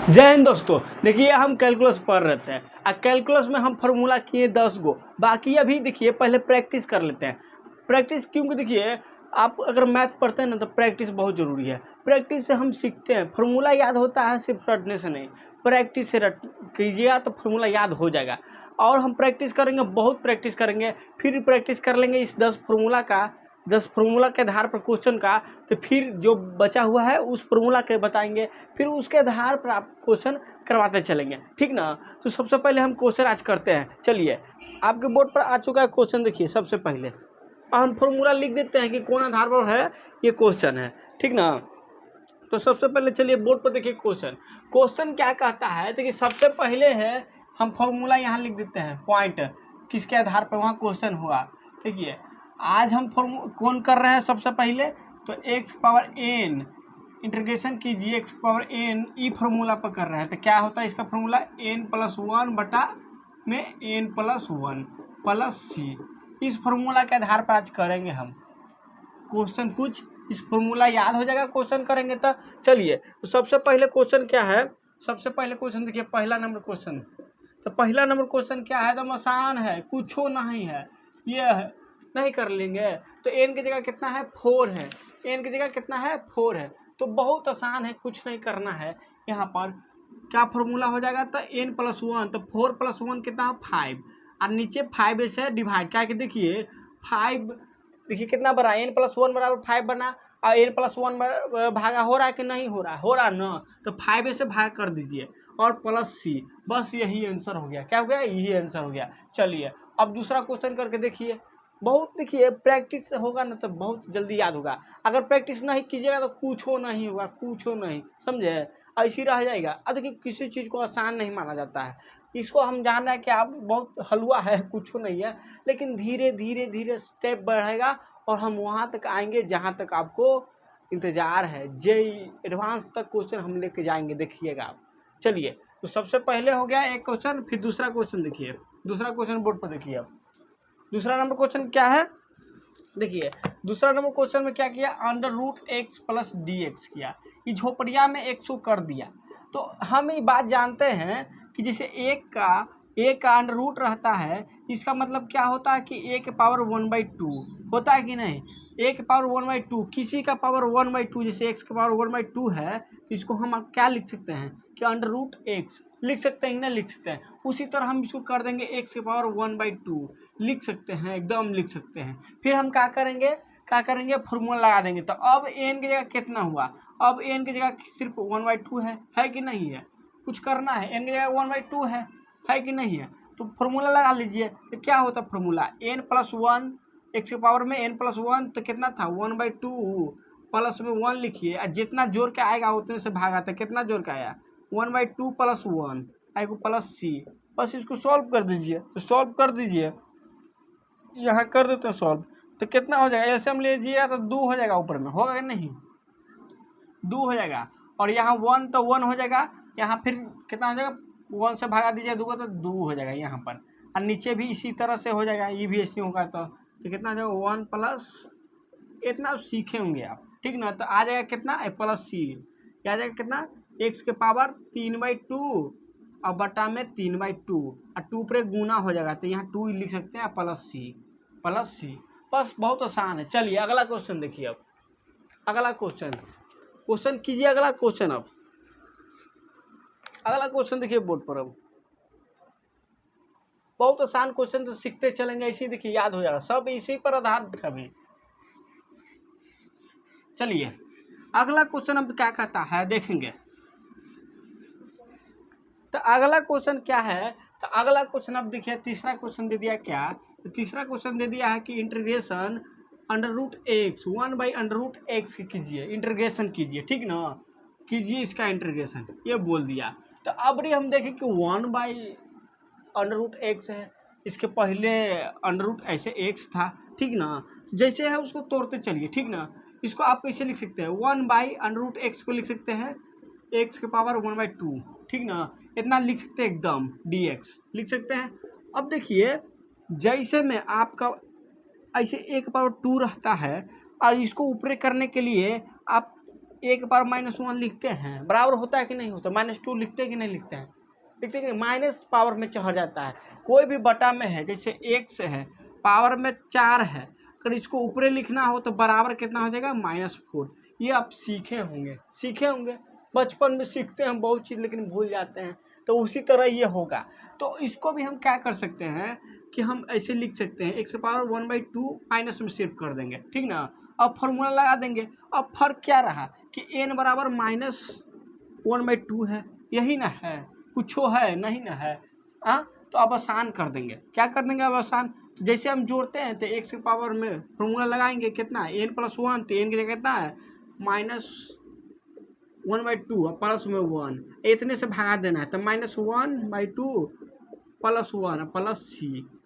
जय हिंद दोस्तों। देखिए हम कैलकुलस पढ़ रहे थे और कैलकुलस में हम फार्मूला किए 10 गो। बाकी अभी देखिए पहले प्रैक्टिस कर लेते हैं। प्रैक्टिस क्योंकि देखिए आप अगर मैथ पढ़ते हैं ना तो प्रैक्टिस बहुत ज़रूरी है। प्रैक्टिस से हम सीखते हैं। फार्मूला याद होता है सिर्फ रटने से नहीं, प्रैक्टिस से रट कीजिएगा तो फार्मूला याद हो जाएगा। और हम प्रैक्टिस करेंगे, बहुत प्रैक्टिस करेंगे, फिर प्रैक्टिस कर लेंगे इस 10 फार्मूला के आधार पर क्वेश्चन का। तो फिर जो बचा हुआ है उस फार्मूला के बताएंगे, फिर उसके आधार पर आप क्वेश्चन करवाते चलेंगे, ठीक ना। तो सबसे पहले हम क्वेश्चन आज करते हैं। चलिए आपके बोर्ड पर आ चुका है क्वेश्चन। देखिए सबसे पहले हम फार्मूला लिख देते हैं कि कौन आधार पर है ये क्वेश्चन है, ठीक ना। तो सबसे पहले चलिए बोर्ड पर देखिए क्वेश्चन क्या कहता है। देखिए सबसे पहले है हम फार्मूला यहाँ लिख देते हैं, पॉइंट किसके आधार पर वहाँ क्वेश्चन हुआ। देखिए आज हम कौन कर रहे हैं सबसे पहले तो एक्स पावर एन इंटीग्रेशन कीजिए, x power n e formula पर कर रहे हैं। तो क्या होता है इसका फार्मूला n+1 बटा में n+1 प्लस सी। इस फार्मूला के आधार पर आज करेंगे हम क्वेश्चन। कुछ इस फार्मूला याद हो जाएगा क्वेश्चन करेंगे तो। चलिए तो सबसे पहले क्वेश्चन क्या है। सबसे पहले क्वेश्चन देखिए पहला नंबर क्वेश्चन। तो पहला नंबर क्वेश्चन क्या है, एकदम आसान है, कुछ नहीं है, ये है, नहीं कर लेंगे। तो एन की जगह कितना है 4 है, एन की जगह कितना है 4 है। तो बहुत आसान है, कुछ नहीं करना है। यहाँ पर क्या फार्मूला हो जाएगा तो n+1, तो 4+1 कितना 5 और नीचे 5 से डिवाइड क्या कि देखिए 5 देखिए कितना बना n+1 बराबर 5 बना और n+1 भागा हो रहा है कि नहीं हो रहा ना। तो 5 से भाग कर दीजिए और प्लस सी, बस यही आंसर हो गया। क्या हो गया, यही आंसर हो गया। चलिए अब दूसरा क्वेश्चन करके देखिए। बहुत देखिए प्रैक्टिस होगा ना तो बहुत जल्दी याद होगा। अगर प्रैक्टिस नहीं कीजिएगा तो कुछ हो नहीं होगा, कुछ हो नहीं, समझे, ऐसी रह जाएगा। अब देखिए किसी चीज़ को आसान नहीं माना जाता है। इसको हम जान रहे हैं कि आप बहुत हलवा है, कुछ नहीं है, लेकिन धीरे धीरे धीरे स्टेप बढ़ेगा और हम वहाँ तक आएंगे जहाँ तक आपको इंतज़ार है। जेई एडवांस तक क्वेश्चन हम लेके जाएंगे, देखिएगा आप। चलिए तो सबसे पहले हो गया एक क्वेश्चन, फिर दूसरा क्वेश्चन देखिए। दूसरा क्वेश्चन बोर्ड पर देखिए। अब दूसरा नंबर क्वेश्चन क्या है, देखिए दूसरा नंबर क्वेश्चन में क्या किया, √x + dx किया। ये झोपड़िया में 100 कर दिया। तो हम ये बात जानते हैं कि जैसे एक का अंडर रूट रहता है, इसका मतलब क्या होता है कि a के पावर 1/2 होता है कि नहीं। a के पावर 1/2, किसी का पावर 1/2, जैसे x के पावर 1/2 है तो इसको हम क्या लिख सकते हैं कि √x लिख सकते हैं ना, लिख सकते हैं। उसी तरह हम इसको कर देंगे x के पावर 1/2 लिख सकते हैं, एकदम लिख सकते हैं। फिर हम क्या करेंगे फार्मूला लगा देंगे। तो अब n की जगह कितना हुआ, अब n की जगह सिर्फ 1/2 है कि नहीं है, कुछ करना है। n की जगह 1/2 है कि नहीं है, तो फार्मूला लगा लीजिए। तो क्या होता है फार्मूला, n+1 x के पावर में n+1 तो कितना था 1/2 प्लस में 1 लिखिए और जितना जोड़ के आएगा उतने से भागा था। कितना जोड़ के आया 1/2 + 1 आएगा प्लस सी। बस इसको सॉल्व कर दीजिए। तो सॉल्व कर दीजिए, यहाँ कर देते हैं सॉल्व। तो कितना हो जाएगा, ऐसे हम लीजिएगा तो 2 हो जाएगा, ऊपर में होगा कि नहीं 2 हो जाएगा। और यहाँ 1 तो 1 हो जाएगा, यहाँ फिर कितना हो जाएगा 1 से भागा दीजिए 2 को तो 2 हो जाएगा यहाँ पर। और नीचे भी इसी तरह से हो जाएगा, ये भी ऐसे होगा। तो कितना हो जाएगा 1 प्लस, इतना सीखे होंगे आप, ठीक ना। तो आ जाएगा कितना प्लस सी, आ जाएगा कितना x के पावर 3/2 और बटा में 3/2 और 2 पर गुना हो जाएगा। तो यहाँ 2 लिख सकते हैं प्लस सी। बस बहुत आसान है। चलिए अगला क्वेश्चन देखिए। अब अगला क्वेश्चन कीजिए। अगला क्वेश्चन, अब अगला क्वेश्चन देखिए बोर्ड पर। अब बहुत आसान क्वेश्चन, तो सीखते चलेंगे इसी, देखिए याद हो जाएगा सब इसी पर आधारित है। चलिए अगला क्वेश्चन अब क्या कहता है देखेंगे। तो अगला क्वेश्चन क्या है, तो अगला क्वेश्चन अब देखिए तीसरा क्वेश्चन दे दिया क्या, तो तीसरा क्वेश्चन दे दिया है कि इंटीग्रेशन √x 1/√x कीजिए, इंटीग्रेशन कीजिए, ठीक ना, कीजिए इसका इंटीग्रेशन, ये बोल दिया। तो अब हम देखें कि 1/√x है, इसके पहले अंडर ऐसे x था, ठीक ना। जैसे है उसको तोड़ते चलिए, ठीक ना। इसको आप कैसे लिख सकते हैं 1/√x को लिख सकते हैं x के पावर 1/2, ठीक ना, इतना लिख सकते हैं एकदम, dx लिख सकते हैं। अब देखिए जैसे में आपका ऐसे 1/2 रहता है और इसको ऊपर करने के लिए आप a के पावर -1 लिखते हैं, बराबर होता है कि नहीं होता, -2 लिखते हैं कि नहीं लिखते हैं, लिखते हैं कि माइनस पावर में चढ़ जाता है। कोई भी बटा में है, जैसे x है पावर में 4 है, अगर इसको ऊपरे लिखना हो तो बराबर कितना हो जाएगा -4। ये आप सीखे होंगे, बचपन में सीखते हैं बहुत चीज़ लेकिन भूल जाते हैं, तो उसी तरह ये होगा। तो इसको भी हम क्या कर सकते हैं कि हम ऐसे लिख सकते हैं, x की पावर 1/2 माइनस में शिफ्ट कर देंगे, ठीक ना। अब फॉर्मूला लगा देंगे। अब फर्क क्या रहा कि n बराबर -1/2 है, यही ना है, कुछ है नहीं ना है। तो अब आसान कर देंगे, क्या कर देंगे अब आसान, तो जैसे हम जोड़ते हैं तो x की पावर में फॉर्मूला लगाएंगे, कितना n + 1, तो n की जगह कितना है -1/2 और प्लस में 1, इतने से भगा देना है, तो -1/2 + 1 प्लस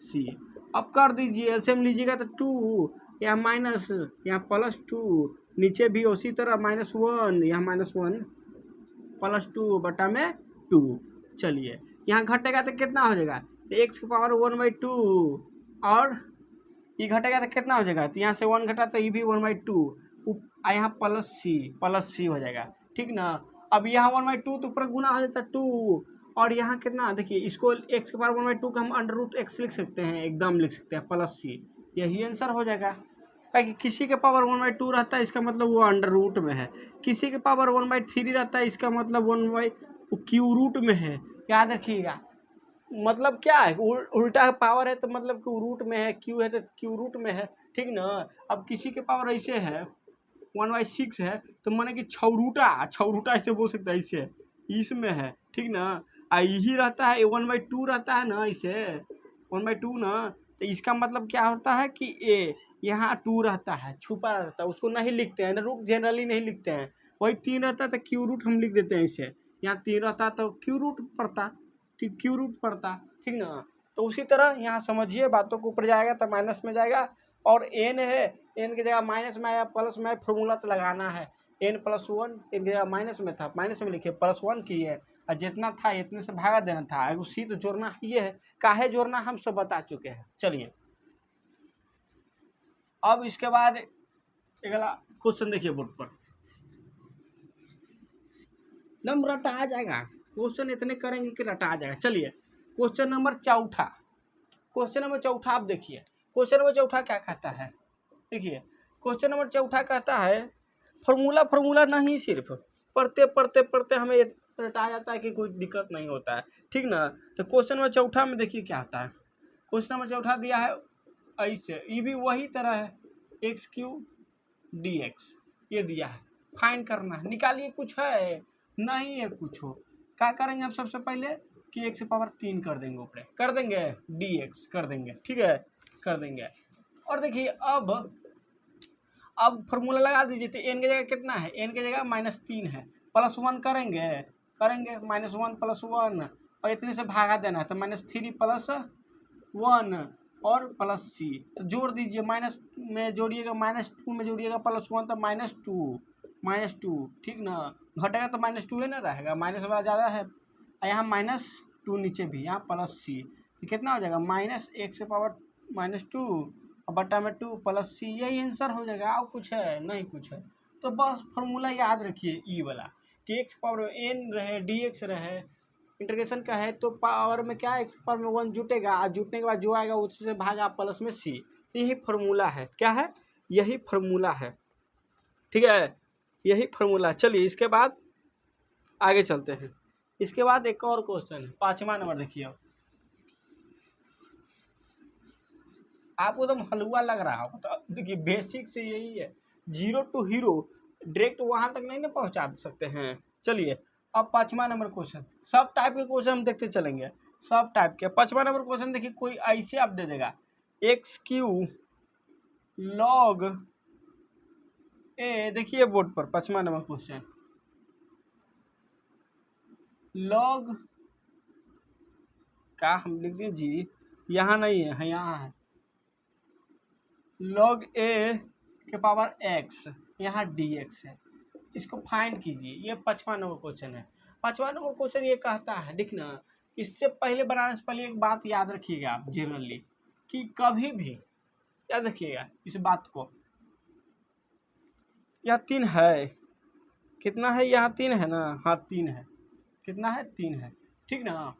c। अब कर दीजिए, ऐसे में लीजिएगा तो 2 यहाँ माइनस, यहाँ +2, नीचे भी उसी तरह -1, यहाँ -1 +2 बटा में 2। चलिए यहाँ घटेगा तो कितना हो जाएगा, तो x की पावर 1/2 और ये घटेगा तो कितना हो जाएगा, तो यहाँ से 1 घटा तो ये भी 1/2, यहाँ प्लस सी हो जाएगा, ठीक ना। अब यहाँ 1/2 तो ऊपर गुना हो जाता है 2, और यहाँ कितना देखिए, इसको x के पावर 1/2 का हम √x लिख सकते हैं, एकदम लिख सकते हैं प्लस सी, यही आंसर हो जाएगा। ताकि किसी के पावर 1/2 रहता है, इसका मतलब वो अंडर रूट में है, किसी के पावर 1/3 रहता है, इसका मतलब 1/क्यू रूट में है, याद रखिएगा। मतलब क्या है, उल्टा पावर है तो मतलब कि रूट में है, क्यू है तो क्यू रूट में है, ठीक ना। अब किसी के पावर ऐसे है 1/6 है, तो माने कि छौरूटा ऐसे बोल सकता है, इसे इसमें है, ठीक ना। यही रहता है 1/2 रहता है ना, इसे 1/2 ना, तो इसका मतलब क्या होता है कि a यहाँ 2 रहता है, छुपा रहता है, उसको नहीं लिखते हैं, रूट जनरली नहीं लिखते हैं। वही 3 रहता है तो क्यू रूट हम लिख देते हैं इसे, यहाँ 3 रहता है तो क्यू रूट पड़ता, ठीक, क्यू रूट पड़ता, ठीक ना। तो उसी तरह यहाँ समझिए, बातों को ऊपर जाएगा तो माइनस में जाएगा, और n है, n की जगह माइनस में आया प्लस में, फॉर्मूला तो लगाना है, n + 1, n की जगह माइनस में था, माइनस में लिखे +1 किए, और जितना था इतने से भागा देना था, उसी तो जोड़ना ही है, काहे जोड़ना हम सब बता चुके हैं। चलिए अब इसके बाद अगला क्वेश्चन देखिए बोर्ड पर, नंबर रटा आ जाएगा, क्वेश्चन इतने करेंगे कि रटा आ जाएगा। चलिए क्वेश्चन नंबर 4, क्वेश्चन नंबर 4 आप देखिए, क्वेश्चन नंबर 4 क्या कहता है, देखिए क्वेश्चन नंबर 4 कहता है, फॉर्मूला नहीं, सिर्फ पढ़ते हमें रटा जाता है कि कोई दिक्कत नहीं होता है, ठीक ना। तो क्वेश्चन नंबर 4 में देखिए क्या आता है, क्वेश्चन नंबर 4 दिया है ऐसे, ये भी वही तरह है, x³ dx ये दिया है, फाइंड करना है, निकालिए, कुछ है नहीं है, कुछ हो, क्या करेंगे हम सबसे पहले कि x की पावर 3 कर देंगे, ऊपर कर देंगे dx कर देंगे, ठीक है, कर देंगे। और देखिए अब फॉर्मूला लगा दीजिए, तो n की जगह कितना है, n की जगह -3 है, +1 करेंगे -1 + 1, और इतने से भागा देना है, तो -3 + 1 और प्लस c, तो जोड़ दीजिए, माइनस में जोड़िएगा, -2 में जोड़िएगा +1 तो -2, ठीक ना, घटेगा तो -2 ना रहेगा, माइनस वाला ज़्यादा है, यहाँ -2 नीचे भी, यहाँ प्लस c, तो कितना हो जाएगा -x की पावर -2 और बटा में 2 प्लस c, यही आंसर हो जाएगा, और कुछ है नहीं, कुछ है। तो बस फॉर्मूला याद रखिए ई वाला, कि x पावर n रहे dx रहे, इंटीग्रेशन का है, तो पावर में क्या है, x पावर में 1 जुटेगा, और जुटने के बाद जो आएगा उसी से भागा प्लस में c, तो यही फार्मूला है, क्या है, यही फार्मूला है, ठीक है, यही फार्मूला। चलिए इसके बाद आगे चलते हैं, इसके बाद एक और क्वेश्चन है, 5वां नंबर देखिए, आपको एकदम हलवा लग रहा होगा, तो देखिए बेसिक से यही है, 0 to हीरो, डायरेक्ट वहां तक नहीं ना पहुंचा सकते हैं। चलिए अब 5वां नंबर क्वेश्चन, सब टाइप के क्वेश्चन हम देखते चलेंगे, सब टाइप के। 5वां नंबर क्वेश्चन देखिए, कोई ऐसे आप दे देगा, x³ log a, देखिए बोर्ड पर 5वां नंबर क्वेश्चन, log का हम लिख दिए जी, यहाँ नहीं है, यहाँ है, log a के पावर x, यहाँ dx है, इसको फाइंड कीजिए, ये 5वां नंबर क्वेश्चन है। 5वां नंबर क्वेश्चन ये कहता है, देखना, इससे पहले बनाने से पहले एक बात याद रखिएगा आप जनरली, कि कभी भी याद रखिएगा इस बात को, यह 3 है, कितना है यहाँ 3 है ना, हाँ 3 है, कितना है 3 है, ठीक ना।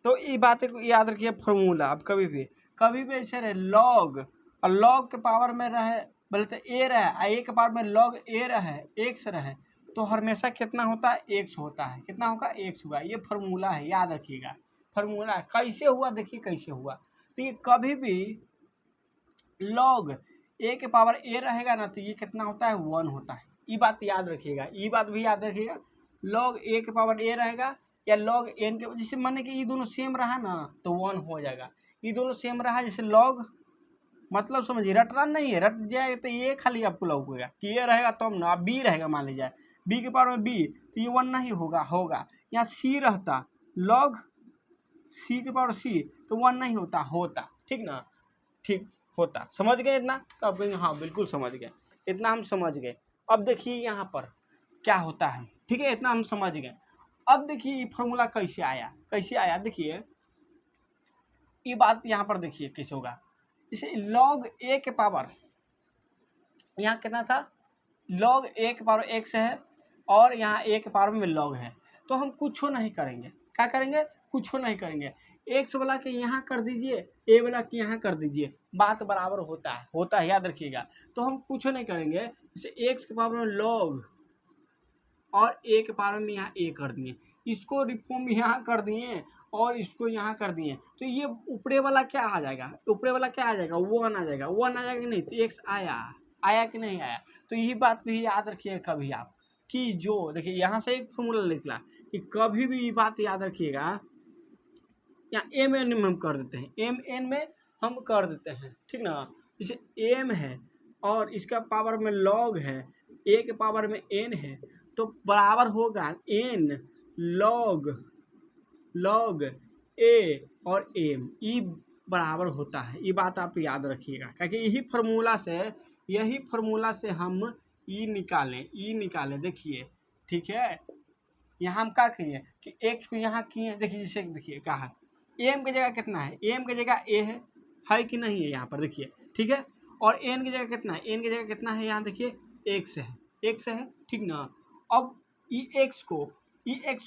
तो ये बातें को याद रखिए फॉर्मूला। अब कभी भी ऐसे रहे लॉग, और लॉग के पावर में रहे बोले तो ए रहे, ए के पावर में लॉग ए रहे, एक्स रहे, तो हमेशा कितना होता है, एक्स होता है, कितना होगा, एक्स हुआ। ये फार्मूला है, याद रखिएगा, फार्मूला है। कैसे हुआ देखिए कैसे हुआ, तो ये कभी भी लॉग ए के पावर ए रहेगा ना, तो ये कितना होता है, 1 होता है। ये बात याद रखिएगा, ये बात भी याद रखिएगा। लॉग ए के पावर ए रहेगा या लॉग एन के, जैसे माने कि ये दोनों सेम रहा ना तो 1 हो जाएगा। ये दोनों सेम रहा, जैसे लॉग, मतलब समझिए रटना नहीं है, रट जाए तो ये खाली आपको लगेगा कि ये रहेगा तो हम ना, बी रहेगा मान लीजिए, बी के पावर में बी, तो ये 1 नहीं होगा। यहाँ सी रहता, लॉग सी के पावर सी, तो 1 नहीं होता, ठीक ना, ठीक होता। समझ गए इतना, तो अब हाँ बिल्कुल समझ गए, इतना हम समझ गए। अब देखिए यहाँ पर क्या होता है, ठीक है, इतना हम समझ गए। अब देखिए ये फॉर्मूला कैसे आया, देखिए ये बात यहाँ पर देखिए कैसे होगा। जैसे लॉग ए के पावर, यहाँ कितना था, लॉग ए के पावर एक्स है, और यहाँ ए के पावर में लॉग है, तो हम कुछ नहीं करेंगे, क्या करेंगे, कुछ नहीं करेंगे। एक्स वाला के यहाँ कर दीजिए, ए वाला के यहाँ कर दीजिए, बात बराबर होता है, याद रखिएगा। तो हम कुछ नहीं करेंगे, जैसे एक्स के पावर में लॉग और ए के पावर में यहाँ ए कर दिए, इसको रिफॉर्म यहाँ कर दिए और इसको यहाँ कर दिए, तो ये ऊपरे वाला क्या आ जाएगा, वन आ जाएगा, 1 आ जाएगा कि नहीं, तो एक्स आया कि नहीं आया। तो यही बात भी याद रखिएगा कभी आप, कि जो देखिए यहाँ से एक फॉर्मूला निकला कि कभी भी ये बात याद रखिएगा, यहाँ एम एन में हम कर देते हैं, एम एन में हम कर देते हैं, ठीक ना। जैसे एम है और इसका पावर में लॉग है, ए के पावर में एन है, तो बराबर होगा एन लॉग ए और एम, ई बराबर होता है। ये बात आप याद रखिएगा, क्योंकि यही फार्मूला से हम ई निकालें, देखिए, ठीक है। यहाँ हम क्या किए कि एक्स को यहाँ किए, देखिए जैसे देखिए कहा एम की जगह कितना है, एम की जगह ए है कि नहीं है, यहाँ पर देखिए, ठीक है। और एन की जगह कितना है, एन की जगह कितना है, यहाँ देखिए एक्स है, ठीक ना। अब ई एक्स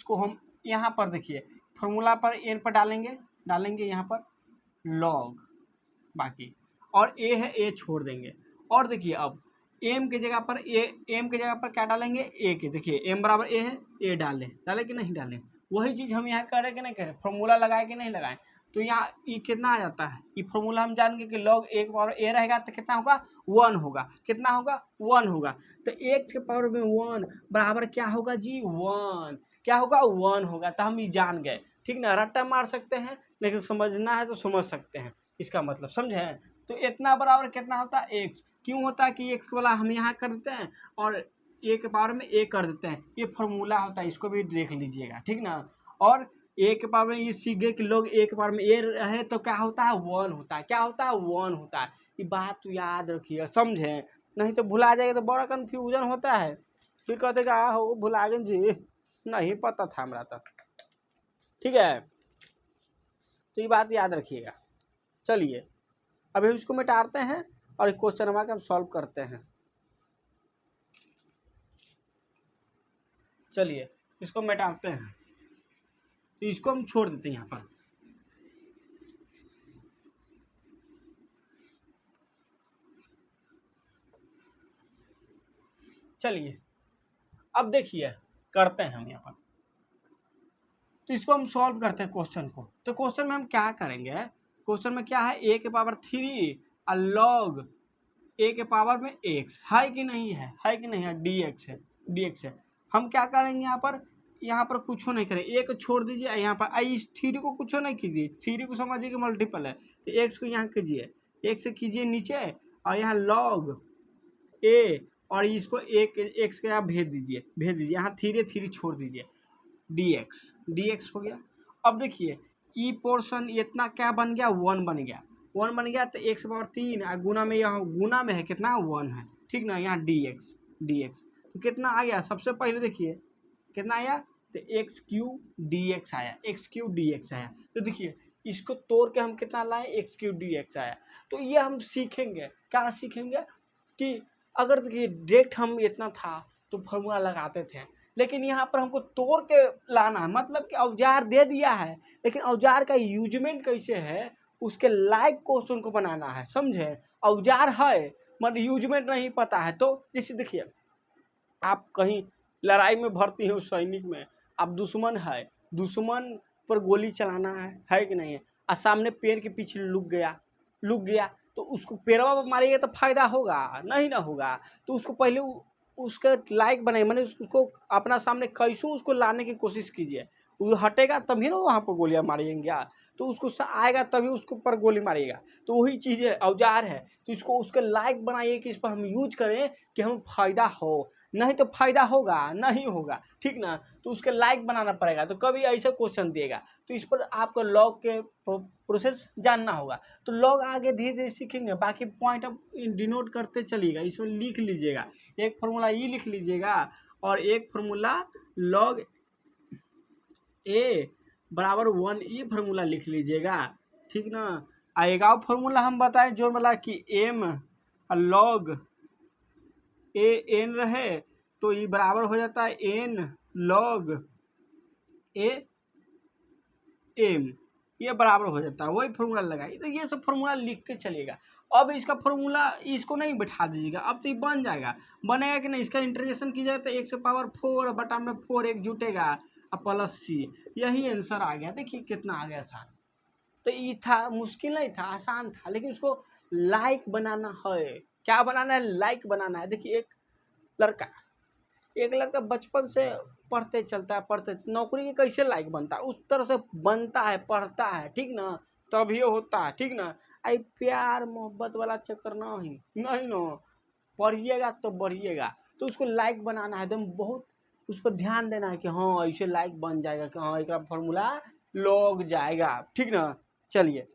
को हम यहाँ पर देखिए फॉर्मूला पर एन पर डालेंगे यहाँ पर लॉग, बाकी और ए है, ए छोड़ देंगे। और देखिए अब एम की जगह पर क्या डालेंगे, ए के, देखिए एम बराबर ए है, ए डालें कि नहीं डालें, वही चीज़ हम यहाँ करें कि नहीं करें, फॉर्मूला लगाए कि नहीं लगाएं। तो यहाँ ये कितना आ जाता है, ये फॉर्मूला हम जान गए कि लॉग ए के पावर ए रहेगा तो कितना होगा, 1 होगा, कितना होगा, 1 होगा। तो एक्स के पावर में 1 बराबर क्या होगा जी, 1, क्या होगा, 1 होगा। तो हम ये जान गए, ठीक ना। रट्टा मार सकते हैं, लेकिन समझना है तो समझ सकते हैं, इसका मतलब समझे। तो इतना बराबर कितना होता है, एक्स। क्यों होता है कि एक्स वाला हम यहाँ कर देते हैं और ए के पावर में ए कर देते हैं, ये फॉर्मूला होता है, इसको भी देख लीजिएगा, ठीक ना। और ए के पावर में ये सीख गए कि लोग ए के पावर में ए रहे तो क्या होता है, 1 होता है, क्या होता है, 1 होता है। ये बात तो याद रखिए, समझे, नहीं तो भुला जाएगा तो बड़ा कन्फ्यूजन होता है, फिर कहते कि हो भुला गए जी, नहीं पता था हमारा तक, ठीक है। तो ये बात याद रखिएगा। चलिए अभी इसको मिटाते हैं और क्वेश्चन नंबर हम सॉल्व करते हैं। चलिए इसको मिटाते हैं, तो इसको हम छोड़ देते हैं यहाँ पर। चलिए अब देखिए करते हैं हम यहाँ पर, तो इसको हम सॉल्व करते हैं क्वेश्चन को। तो क्वेश्चन में हम क्या करेंगे, क्वेश्चन में क्या है, ए के पावर 3 और लॉग ए के पावर में एक्स है कि नहीं है, डी एक्स है। हम क्या करेंगे यहाँ पर कुछ नहीं करें, ए को छोड़ दीजिए, यहाँ पर इस 3 को कुछ नहीं कीजिए, 3 को समझिए कि मल्टीपल है, तो एक्स को यहाँ कीजिए, एक्स से कीजिए नीचे, और यहाँ लॉग ए और इसको एक एक्स के यहाँ भेज दीजिए, यहाँ 3 छोड़ दीजिए, डी एक्स हो गया। अब देखिए ई पोर्शन इतना क्या बन गया, 1 बन गया, तो एक्स पावर 3 गुना में, यहाँ गुना में है कितना, 1 है, ठीक ना। यहाँ डी एक्स तो कितना आ गया, सबसे पहले देखिए कितना आया, तो एक्स क्यू डी एक्स आया। तो देखिए इसको तोड़ के हम कितना लाए, एक्स क्यू डी एक्स आया। तो ये हम सीखेंगे, क्या सीखेंगे कि अगर देखिए डायरेक्ट हम इतना था तो फार्मूला लगाते थे। लेकिन यहाँ पर हमको तोड़ के लाना है, मतलब कि औजार दे दिया है, लेकिन औजार का यूजमेंट कैसे है उसके लायक क्वेश्चन को बनाना है, समझे। औजार है मगर यूजमेंट नहीं पता है। तो जैसे देखिए आप कहीं लड़ाई में भर्ती हो, सैनिक में, आप दुश्मन है, दुश्मन पर गोली चलाना है कि नहीं है, और सामने पेड़ के पीछे लुक गया तो उसको पेड़वा पर मारिएगा तो फायदा होगा नहीं ना होगा। तो उसको पहले उसका लायक बनाइए, मैंने उसको अपना सामने कैसू उसको लाने की कोशिश कीजिए, वो हटेगा तभी ना वहाँ पर गोलियाँ मारिएंगे, तो उसको आएगा तभी उसको पर गोली मारिएगा। तो वही चीज़ है, औजार है, तो इसको उसके लायक बनाइए कि इस पर हम यूज करें कि हमें फ़ायदा हो, नहीं तो फायदा होगा नहीं होगा, ठीक ना। तो उसके लायक बनाना पड़ेगा। तो कभी ऐसे क्वेश्चन देगा तो इस पर आपको लॉग के प्रोसेस जानना होगा। तो लॉग आगे धीरे धीरे सीखेंगे, बाकी पॉइंट आप डिनोट करते चलिएगा, इसमें लिख लीजिएगा। एक फार्मूला ये लिख लीजिएगा और एक फार्मूला लॉग ए बराबर 1 ये फार्मूला लिख लीजिएगा, ठीक ना। आएगा फार्मूला हम बताएं जो वाला कि एम लॉग ए एन रहे तो ये बराबर हो जाता है एन लॉग ए एम, ये बराबर हो जाता है, वही फार्मूला लगाइए। तो ये सब फार्मूला लिखते चलिएगा। अब इसका फार्मूला इसको नहीं बैठा दीजिएगा, अब तो ये बन जाएगा, बनेगा कि नहीं, इसका इंटीग्रेशन कीजिएगा तो 1 बटा में 4 एक जुटेगा और प्लस सी, यही आंसर आ गया। देखिए कितना आ गया आसान। तो ये था, मुश्किल नहीं था, आसान था, लेकिन उसको लाइक बनाना है। क्या बनाना है? लाइक बनाना है। देखिए एक लड़का बचपन से पढ़ते चलता है, पढ़ते नौकरी के कैसे लायक बनता है, उस तरह से बनता है, पढ़ता है, ठीक ना, तभी होता है, ठीक ना। आई प्यार मोहब्बत वाला चक्कर नहीं ना, पढ़िएगा तो बढ़िएगा। तो उसको लायक बनाना है, एकदम बहुत उस पर ध्यान देना है कि हाँ ऐसे लायक बन जाएगा कि हाँ एक फॉर्मूला लग जाएगा, ठीक ना। चलिए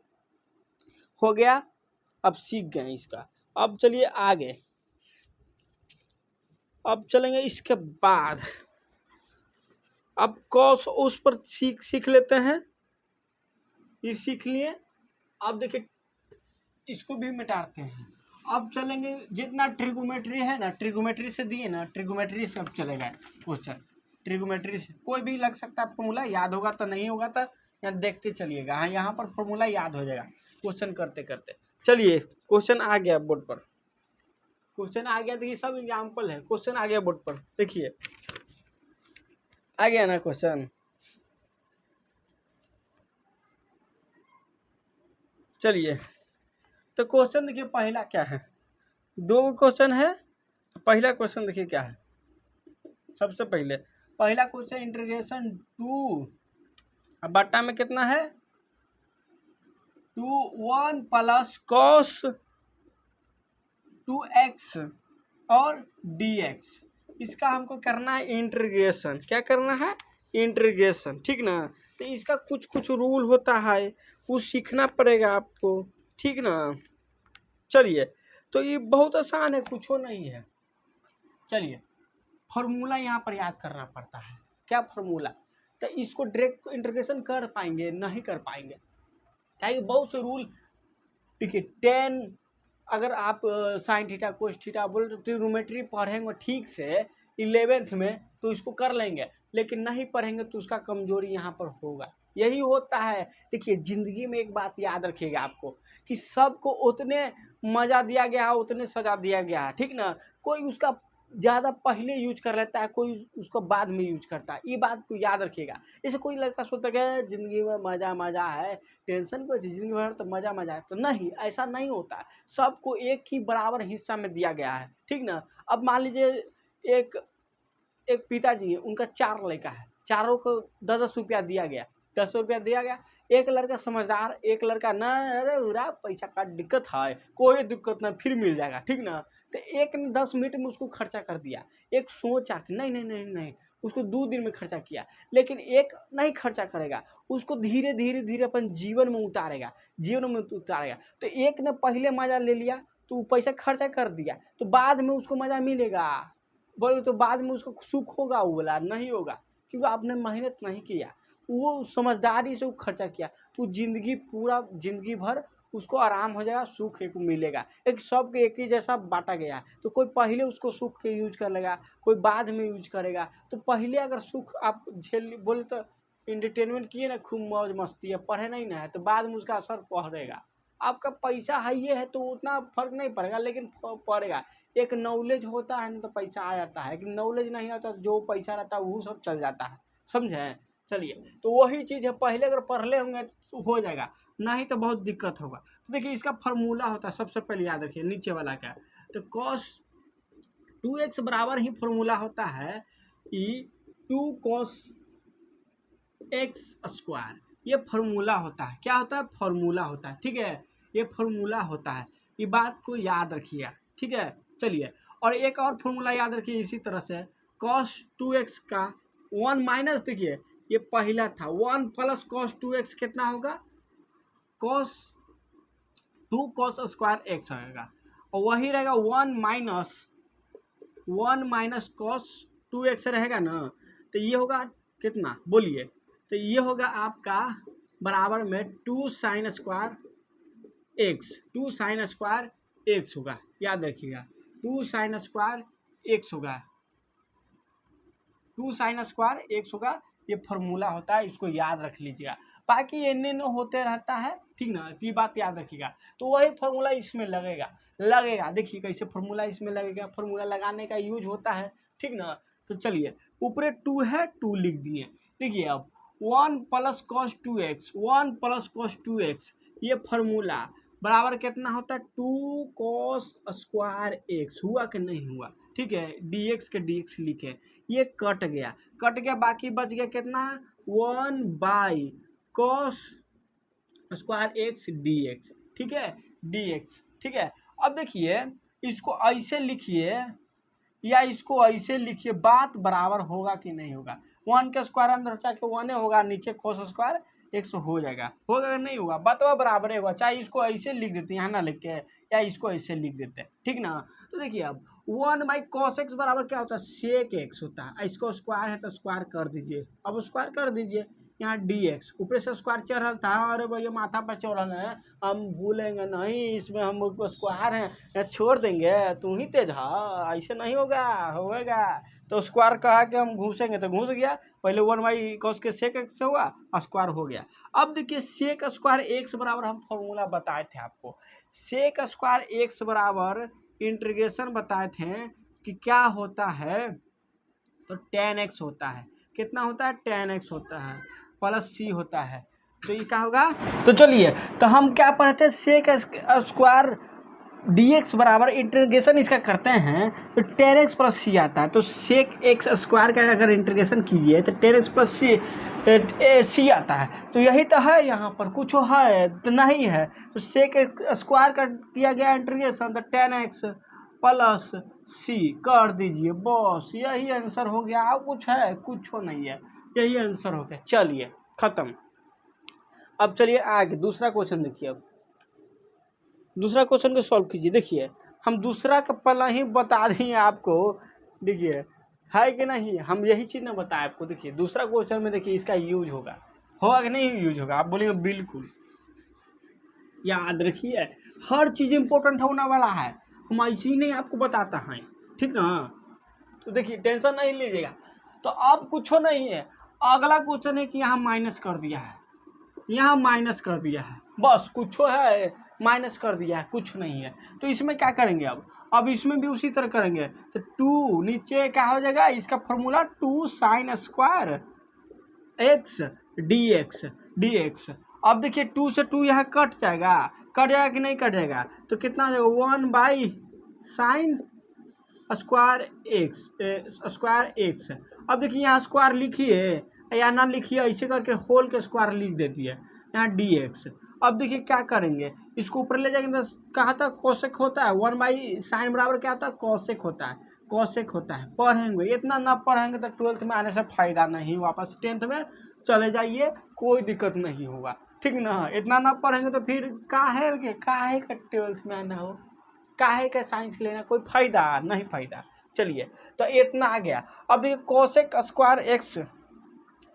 हो गया, अब सीख गए इसका। अब चलिए आगे, अब चलेंगे इसके बाद, अब कॉस उस पर सीख लेते हैं, ये सीख लिए। अब देखिए इसको भी मिटाते हैं। अब चलेंगे जितना ट्रिगोमेट्री है ना, ट्रिगोमेट्री से दिए ना, ट्रिगोमेट्री से अब चलेगा क्वेश्चन। ट्रिगोमेट्री से कोई भी लग सकता है फॉर्मूला, याद होगा तो नहीं होगा तो यहाँ देखते चलिएगा। हाँ यहाँ पर फॉर्मूला याद हो जाएगा क्वेश्चन करते करते। चलिए क्वेश्चन आ गया बोर्ड पर, क्वेश्चन आ गया। देखिए सब एग्जाम्पल है, क्वेश्चन आ गया बोर्ड पर, देखिए आ गया ना क्वेश्चन। चलिए तो क्वेश्चन देखिए पहला क्या है, 2 क्वेश्चन है। पहला क्वेश्चन देखिए क्या है, सबसे पहले पहला क्वेश्चन इंटीग्रेशन 2 बट्टा में कितना है 2 1 प्लस कॉस 2x और dx, इसका हमको करना है इंटीग्रेशन। क्या करना है? इंटीग्रेशन, ठीक ना। तो इसका कुछ रूल होता है, वो सीखना पड़ेगा आपको, ठीक ना। चलिए तो ये बहुत आसान है, कुछ नहीं है। चलिए फॉर्मूला यहाँ पर याद करना पड़ता है। क्या फॉर्मूला? तो इसको डायरेक्ट इंटीग्रेशन कर पाएंगे? नहीं कर पाएंगे, क्या बहुत से रूल। देखिए 10 अगर आप साइन थीटा कोस थीटा बोल तो ट्रिग्नोमेट्री पढ़ेंगे ठीक से 11th में तो इसको कर लेंगे, लेकिन नहीं पढ़ेंगे तो उसका कमजोरी यहाँ पर होगा। यही होता है। देखिए ज़िंदगी में एक बात याद रखिएगा आपको कि सबको उतने मज़ा दिया गया है, उतने सजा दिया गया है, ठीक ना। कोई उसका ज़्यादा पहले यूज कर लेता है, कोई उसको बाद में यूज करता है, ये बात को याद रखिएगा। जैसे कोई लड़का सोचता है ज़िंदगी में मज़ा है, टेंशन को ज़िंदगी भर तो मज़ा है, तो नहीं, ऐसा नहीं होता है। सबको एक ही बराबर हिस्सा में दिया गया है, ठीक ना। अब मान लीजिए एक पिताजी है, उनका 4 लड़का है, चारों को 10-10 रुपया दिया गया, 10 रुपया दिया गया। एक लड़का समझदार, एक लड़का ना, अरे उरा पैसा का दिक्कत है, कोई दिक्कत ना, फिर मिल जाएगा, ठीक ना। तो एक ने 10 मिनट में उसको खर्चा कर दिया, एक सोचा कि नहीं उसको 2 दिन में खर्चा किया, लेकिन एक नहीं खर्चा करेगा, उसको धीरे धीरे अपन जीवन में उतारेगा। तो एक ने पहले मज़ा ले लिया तो वो पैसा खर्चा कर दिया, तो बाद में उसको मज़ा मिलेगा, बोले तो बाद में उसको सुख होगा, वो बोला नहीं होगा, क्योंकि आपने मेहनत नहीं किया, वो समझदारी से वो खर्चा किया। तो ज़िंदगी भर उसको आराम हो जाएगा, सुख एक मिलेगा। एक सबके एक ही जैसा बांटा गया है, तो कोई पहले उसको सुख के यूज कर लेगा, कोई बाद में यूज करेगा। तो पहले अगर सुख आप झेल बोले तो इंटरटेनमेंट किए ना, खूब मौज मस्ती है, पढ़े नहीं ना है, तो बाद में उसका असर पड़ेगा। आपका पैसा है ये है तो उतना फर्क नहीं पड़ेगा, लेकिन पड़ेगा। एक नॉलेज होता है ना तो पैसा आ जाता है, लेकिन नॉलेज नहीं होता तो जो पैसा रहता है वो सब चल जाता है, समझे। चलिए, तो वही चीज़ है, पहले अगर पढ़ ले होंगे तो हो जाएगा, नहीं तो बहुत दिक्कत होगा। तो देखिए इसका फार्मूला होता है, सबसे पहले याद रखिए नीचे वाला क्या, तो cos 2x बराबर ही फार्मूला होता है ई 2 cos x स्क्वायर। ये फार्मूला होता है, क्या होता है, फार्मूला होता है, ठीक है, ये फार्मूला होता है, ये बात को याद रखिए, ठीक है। चलिए, और एक और फार्मूला याद रखिए इसी तरह से, cos 2x का 1 माइनस, देखिए ये पहला था 1 प्लस cos 2x कितना होगा, cos 2 cos स्क्वायर x होगा, और वही रहेगा 1 माइनस cos 2x रहेगा ना, तो ये होगा कितना बोलिए, तो ये होगा आपका बराबर में 2 sin स्क्वायर x होगा, याद रखिएगा 2 sin स्क्वायर x होगा, 2 sin स्क्वायर x होगा। ये फार्मूला होता है, इसको याद रख लीजिएगा, बाकी एन होते रहता है, ठीक ना, तो ये बात याद रखिएगा। तो वही फार्मूला इसमें लगेगा। देखिए कैसे फार्मूला इसमें लगेगा, फार्मूला लगाने का यूज होता है, ठीक ना। तो चलिए, ऊपर 2 है, 2 लिख दिए। देखिए अब 1 प्लस cos 2x ये फार्मूला बराबर कितना होता है, 2 cos स्क्वायर x, हुआ कि नहीं हुआ, ठीक है, dx के dx लिखे, ये कट गया, बाकी बच गया कितना, 1 by cos square x dx, ठीक है, dx, ठीक है। अब देखिए इसको ऐसे लिखिए या इसको ऐसे लिखिए, बात बराबर होगा कि नहीं होगा, 1 का स्क्वायर अंदर जाके 1 होगा, नीचे cos स्क्वायर x हो जाएगा, होगा नहीं होगा, बतवा बराबर होगा, चाहे इसको ऐसे लिख देते हैं यहाँ ना लिख के, या इसको ऐसे लिख देते हैं, ठीक ना। तो देखिए अब 1 बाई cos x बराबर क्या होता है, sec x होता है, इसको स्क्वायर है तो स्क्वायर कर दीजिए, अब स्क्वायर कर दीजिए, यहाँ dx ऊपर से स्क्वायर चढ़ल था, अरे भैया माथा पर चढ़ल है, हम भूलेंगे नहीं, इसमें हम स्क्वायर है छोड़ देंगे, तू ही तेज है, ऐसे नहीं होगा। तो स्क्वायर कहा कि हम घुसेंगे तो घुस गया, पहले 1 बाई cos के sec x से हुआ, स्क्वायर हो गया। अब देखिए sec स्क्वायर x बराबर हम फॉर्मूला बताए थे आपको, sec स्क्वायर x बराबर इंटीग्रेशन बताए थे कि क्या होता है, तो tan x होता है, कितना होता है, tan x होता है प्लस c होता है, तो ये क्या होगा। तो चलिए, तो हम क्या पढ़ते हैं, sec स्क्वायर dx बराबर इंटीग्रेशन इसका करते हैं तो tan x प्लस c आता है, तो sec x स्क्वायर का अगर इंटीग्रेशन कीजिए तो tan x प्लस c आता है, तो यही तो है, यहाँ पर कुछ है तो नहीं है, तो sec स्क्वायर का किया गया इंटीग्रेशन, तो tan x प्लस c कर दीजिए, बस यही आंसर हो गया, और कुछ है, कुछ नहीं है, यही आंसर हो गया। चलिए खत्म। अब चलिए आगे दूसरा क्वेश्चन देखिए, अब दूसरा क्वेश्चन को सॉल्व कीजिए। देखिए हम दूसरा का पहला ही बता दिए आपको, देखिए है कि नहीं, हम यही चीज़ ना बताए आपको। देखिए दूसरा क्वेश्चन में देखिए इसका यूज होगा कि नहीं यूज होगा, आप बोलेंगे बिल्कुल, याद रखिए हर चीज़ इंपॉर्टेंट होने वाला है, हम ऐसे ही नहीं आपको बताता हैं, ठीक ना। तो देखिए टेंशन नहीं लीजिएगा, तो अब कुछ नहीं है, अगला क्वेश्चन है कि यहाँ माइनस कर दिया है, यहाँ माइनस कर दिया है, बस कुछ है, माइनस कर दिया है, कुछ नहीं है। तो इसमें क्या करेंगे, अब इसमें भी उसी तरह करेंगे, तो 2 नीचे क्या हो जाएगा, इसका formula 2 sin square x dx। अब देखिए 2 से 2 यहाँ कट जाएगा कि नहीं कट जाएगा, तो कितना हो जाएगा, 1 बाई साइन स्क्वायर x। अब देखिए यहाँ स्क्वायर लिखिए या ना लिखिए, ऐसे करके होल के स्क्वायर लिख देती है यहाँ dx। अब देखिए क्या करेंगे, इसको ऊपर ले जाएंगे, तो कहा था कोसेक होता है, 1 बाई साइन बराबर क्या होता है, कोसेक होता है। पढ़ेंगे, इतना ना पढ़ेंगे तो 12th में आने से फायदा नहीं, वापस 10th में चले जाइए, कोई दिक्कत नहीं होगा, ठीक ना। इतना ना पढ़ेंगे तो फिर काहे का 12th में आना हो, काहे का साइंस लेना, कोई फायदा नहीं फायदा। चलिए तो इतना आ गया। अब देखिए कोसेक स्क्वायर x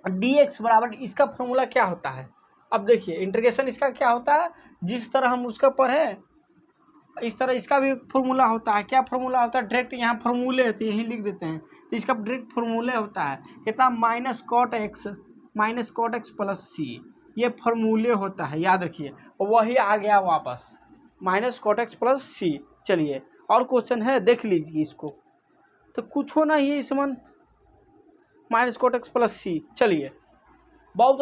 dx बराबर, इसका फॉर्मूला क्या होता है, अब देखिए इंटीग्रेशन इसका क्या होता है, जिस तरह हम उसका पढ़े इस तरह इसका भी फॉर्मूला होता है। क्या फॉर्मूला होता है, डायरेक्ट यहाँ फॉर्मूले होते हैं, यही लिख देते हैं। तो इसका डायरेक्ट फॉर्मूले होता है कितना, माइनस कॉट एक्स प्लस सी, ये फॉर्मूले होता है, याद रखिए। वही आ गया वापस माइनस कॉट एक्स प्लस सी। चलिए और क्वेश्चन है, देख लीजिए इसको, तो कुछ होना ही इसमें माइनस कॉट एक्स प्लस सी। चलिए बहुत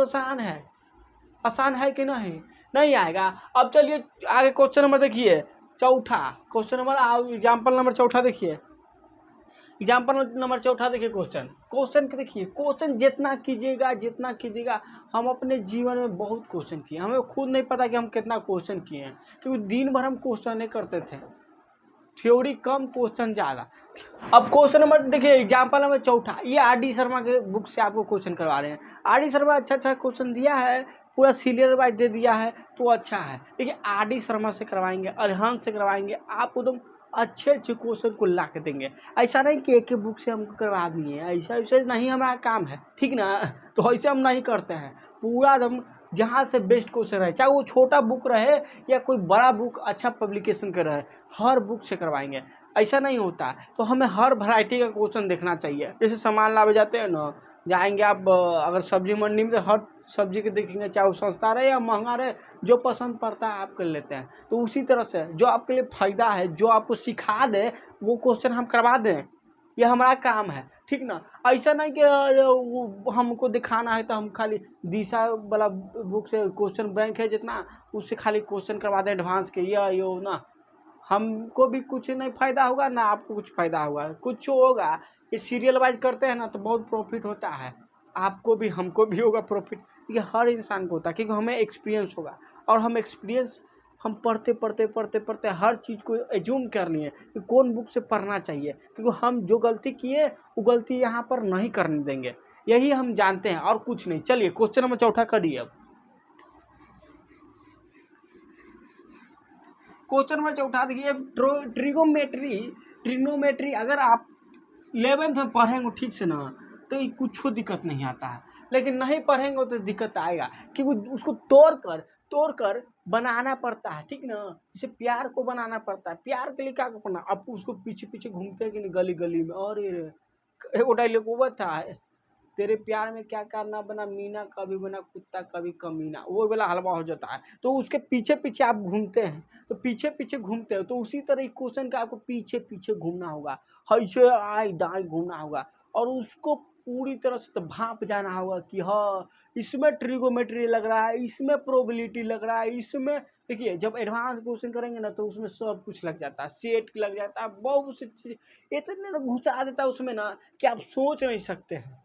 आसान है कि नहीं, नहीं आएगा। अब चलिए आगे क्वेश्चन नंबर देखिए चौथा, क्वेश्चन नंबर एग्जाम्पल नंबर चौथा देखिए, एग्जाम्पल नंबर चौथा देखिए। क्वेश्चन के देखिए, क्वेश्चन जितना कीजिएगा। हम अपने जीवन में बहुत क्वेश्चन किए, हमें खुद नहीं पता कि हम कितना क्वेश्चन किए हैं, क्योंकि दिन भर हम क्वेश्चन नहीं करते थे, थ्योरी कम क्वेश्चन ज़्यादा। अब क्वेश्चन नंबर देखिए एग्जाम्पल नंबर चौथा, ये आर.डी. शर्मा के बुक से आपको क्वेश्चन करवा रहे हैं। आर.डी. शर्मा अच्छा क्वेश्चन दिया है, पूरा सीरियल वाइज दे दिया है, तो अच्छा है। देखिए आर.डी. शर्मा से करवाएंगे, अरिहंत से करवाएंगे, आपको एकदम अच्छे क्वेश्चन को ला के देंगे। ऐसा नहीं कि एक बुक से हमको करवा दिए, ऐसा नहीं हमारा काम है, ठीक ना। तो ऐसे हम नहीं करते हैं, पूरा एकदम जहाँ से बेस्ट क्वेश्चन रहे, चाहे वो छोटा बुक रहे या कोई बड़ा बुक अच्छा पब्लिकेशन का रहे, हर बुक से करवाएंगे। ऐसा नहीं होता, तो हमें हर वैरायटी का क्वेश्चन देखना चाहिए। जैसे सामान लावे जाते हैं ना, जाएंगे आप अगर सब्जी मंडी में, तो हर सब्जी के देखेंगे, चाहे वो सस्ता रहे या महंगा रहे, जो पसंद पड़ता है आप कर लेते हैं। तो उसी तरह से जो आपके लिए फ़ायदा है, जो आपको सिखा दे, वो क्वेश्चन हम करवा दें, ये हमारा काम है, ठीक ना। ऐसा नहीं कि हमको दिखाना है तो हम खाली दिशा वाला बुक से क्वेश्चन बैंक है जितना, उससे खाली क्वेश्चन करवा दें एडवांस के, ये ना, हमको भी कुछ नहीं फ़ायदा होगा ना आपको कुछ फ़ायदा होगा, कुछ होगा। ये सीरियल वाइज करते हैं ना तो बहुत प्रॉफिट होता है, आपको भी हमको भी होगा प्रॉफिट, ये हर इंसान को होता है, क्योंकि हमें एक्सपीरियंस होगा। और हम पढ़ते हर चीज़ को एज्यूम कर लिए कि कौन बुक से पढ़ना चाहिए, क्योंकि हम जो गलती किए वो गलती यहाँ पर नहीं करने देंगे, यही हम जानते हैं और कुछ नहीं। चलिए क्वेश्चन नंबर चौथा करिए। अब क्वेश्चन नंबर चौथा देखिए, ट्रिग्नोमेट्री अगर आप 11th में पढ़ेंगे ठीक से ना, तो ये कुछ दिक्कत नहीं आता है, लेकिन नहीं पढ़ेंगे तो दिक्कत आएगा, क्योंकि उसको तोड़ कर बनाना पड़ता है, ठीक ना। जैसे प्यार को बनाना पड़ता है, प्यार के लिए क्या करना, आप उसको पीछे पीछे घूमते हैं कि नहीं गली गली में, और वो डायलॉग वो था, तेरे प्यार में क्या करना बना मीना, कभी बना कुत्ता कभी कमीना, वो वाला हलवा हो जाता है। तो उसके पीछे पीछे आप घूमते हैं, तो पीछे पीछे घूमते हो, तो उसी तरह क्वेश्चन का आपको पीछे पीछे घूमना होगा, ऐसे आए दाएं घूमना होगा, और उसको पूरी तरह से तो भाप जाना होगा कि हाँ इसमें ट्रिगोमेट्री लग रहा है, इसमें प्रोबेबिलिटी लग रहा है, इसमें देखिए जब एडवांस क्वेश्चन करेंगे ना तो उसमें सब कुछ लग जाता है, सेट लग जाता है, बहुत सी चीज़ इतने तो घुसा देता है उसमें ना कि आप सोच नहीं सकते हैं,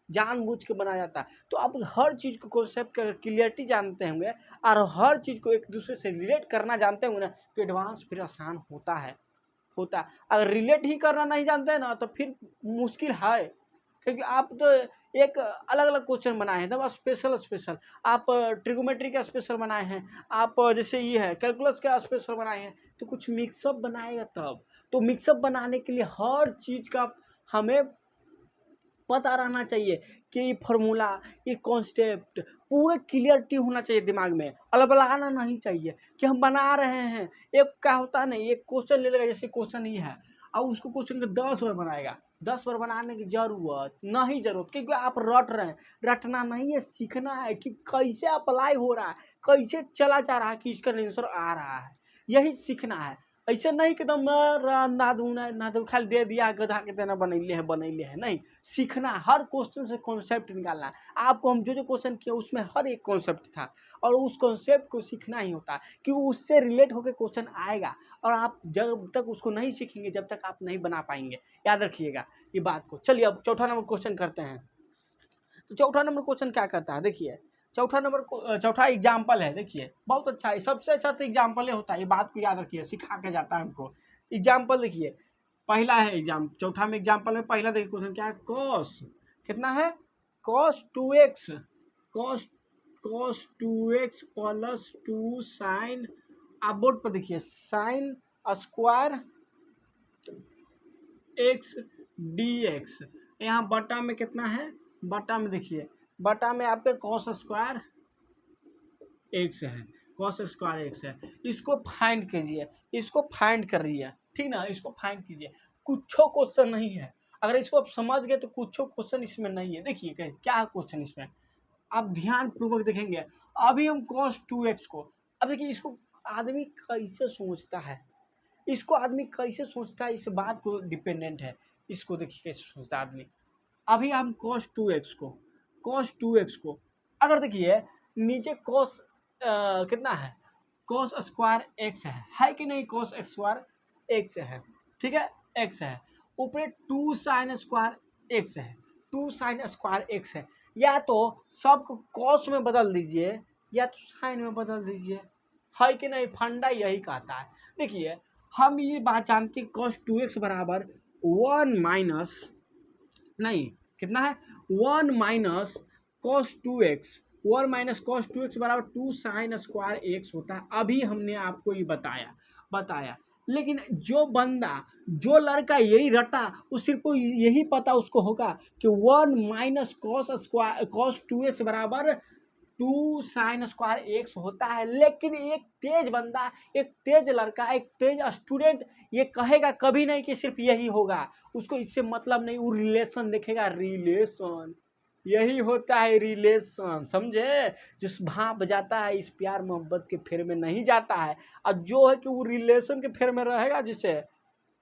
जानबूझ के बनाया जाता है। तो आप हर चीज़ को कॉन्सेप्ट का क्लियरिटी जानते होंगे और हर चीज़ को एक दूसरे से रिलेट करना जानते होंगे ना, तो एडवांस फिर आसान होता है। अगर रिलेट ही करना नहीं जानते हैं ना तो फिर मुश्किल है, क्योंकि आप तो एक अलग अलग क्वेश्चन बनाए हैं एकदम स्पेशल, आप ट्रिगोमेट्री का स्पेशल बनाए हैं, आप जैसे ये है कैलकुलस का स्पेशल बनाए हैं, तो कुछ मिक्सअप बनाएगा तब। तो मिक्सअप बनाने के लिए हर चीज़ का हमें पता रहना चाहिए कि ये फार्मूला, ये कॉन्सेप्ट पूरे क्लियरिटी होना चाहिए दिमाग में, अलबलाना नहीं चाहिए कि हम बना रहे हैं। एक क्या होता है ना, एक क्वेश्चन ले लेगा, जैसे क्वेश्चन ही है और उसको क्वेश्चन को 10 बार बनाएगा, 10 बार बनाने की जरूरत, क्योंकि आप रट रहे हैं। रटना नहीं है, सीखना है कि कैसे अप्लाई हो रहा है, कैसे चला जा रहा है कि इसका आंसर आ रहा है, यही सीखना है। ऐसे नहीं कि एकदम ना तो खाली दे दिया गधा के देना बनैले है, नहीं, सीखना, हर क्वेश्चन से कॉन्सेप्ट निकालना है। आपको हम जो क्वेश्चन किया उसमें हर एक कॉन्सेप्ट था, और उस कॉन्सेप्ट को सीखना ही होता है कि उससे रिलेट होकर क्वेश्चन आएगा, और आप जब तक उसको नहीं सीखेंगे जब तक आप नहीं बना पाएंगे, याद रखिएगा ये बात को। चलिए अब चौथा नंबर क्वेश्चन करते हैं। तो चौथा नंबर क्वेश्चन क्या करता है, देखिए चौथा एग्जाम्पल है, देखिए बहुत अच्छा है, सबसे अच्छा तो एग्जाम्पल ही होता है, ये बात को याद रखिए, सिखा के जाता है हमको। एग्जाम्पल देखिए, पहला है चौथा में एग्जाम्पल में पहला देखिए क्वेश्चन क्या है, कॉस कितना है, कॉस 2x प्लस 2 साइन, आप बोर्ड पर देखिए साइन स्क्वायर x dx, यहाँ बटा में कितना है, बटा में देखिए, बटा में आपके कॉस स्क्वायर एक्स है, कॉस स्क्वायर एक्स है, इसको फाइंड कीजिए, इसको फाइंड करिए, ठीक ना, इसको फाइंड कीजिए। कुछ क्वेश्चन नहीं है, अगर इसको आप समझ गए तो कुछ क्वेश्चन इसमें नहीं है। देखिए क्या क्वेश्चन इसमें, आप ध्यान पूर्वक देखेंगे। अभी हम cos 2x को, अब देखिए इसको आदमी कैसे सोचता है, इसको आदमी कैसे सोचता है, इस बात को डिपेंडेंट है। इसको देखिए कैसे सोचता है आदमी। अभी हम cos 2x को अगर देखिए नीचे cos कितना है, cos स्क्वायर एक्स है कि नहीं, cos स्क्वायर एक्स है, ठीक है, एक्स है, ऊपर 2 sin स्क्वायर एक्स है, 2 sin स्क्वायर एक्स है। या तो सबको cos में बदल दीजिए या तो sin में बदल दीजिए, है कि नहीं, फंडा यही कहता है। देखिए हम ये बात जानते हैं cos 2x बराबर 1 माइनस नहीं कितना है 1 minus cos 2x, 1 minus cos 2x बराबर 2 sin स्क्वायर एक्स होता है। अभी हमने आपको ये बताया लेकिन जो बंदा जो लड़का यही रटा वो सिर्फ यही पता उसको होगा कि 1 माइनस cos 2x बराबर 2 sin स्क्वायर एक्स होता है। लेकिन एक तेज बंदा, एक तेज लड़का, एक तेज स्टूडेंट ये कहेगा कभी नहीं कि सिर्फ यही होगा, उसको इससे मतलब नहीं, वो रिलेशन देखेगा, रिलेशन यही होता है, रिलेशन, समझे। जिस भाप जाता है इस प्यार मोहब्बत के फेर में नहीं जाता है, और जो है कि वो रिलेशन के फेर में रहेगा, जिसे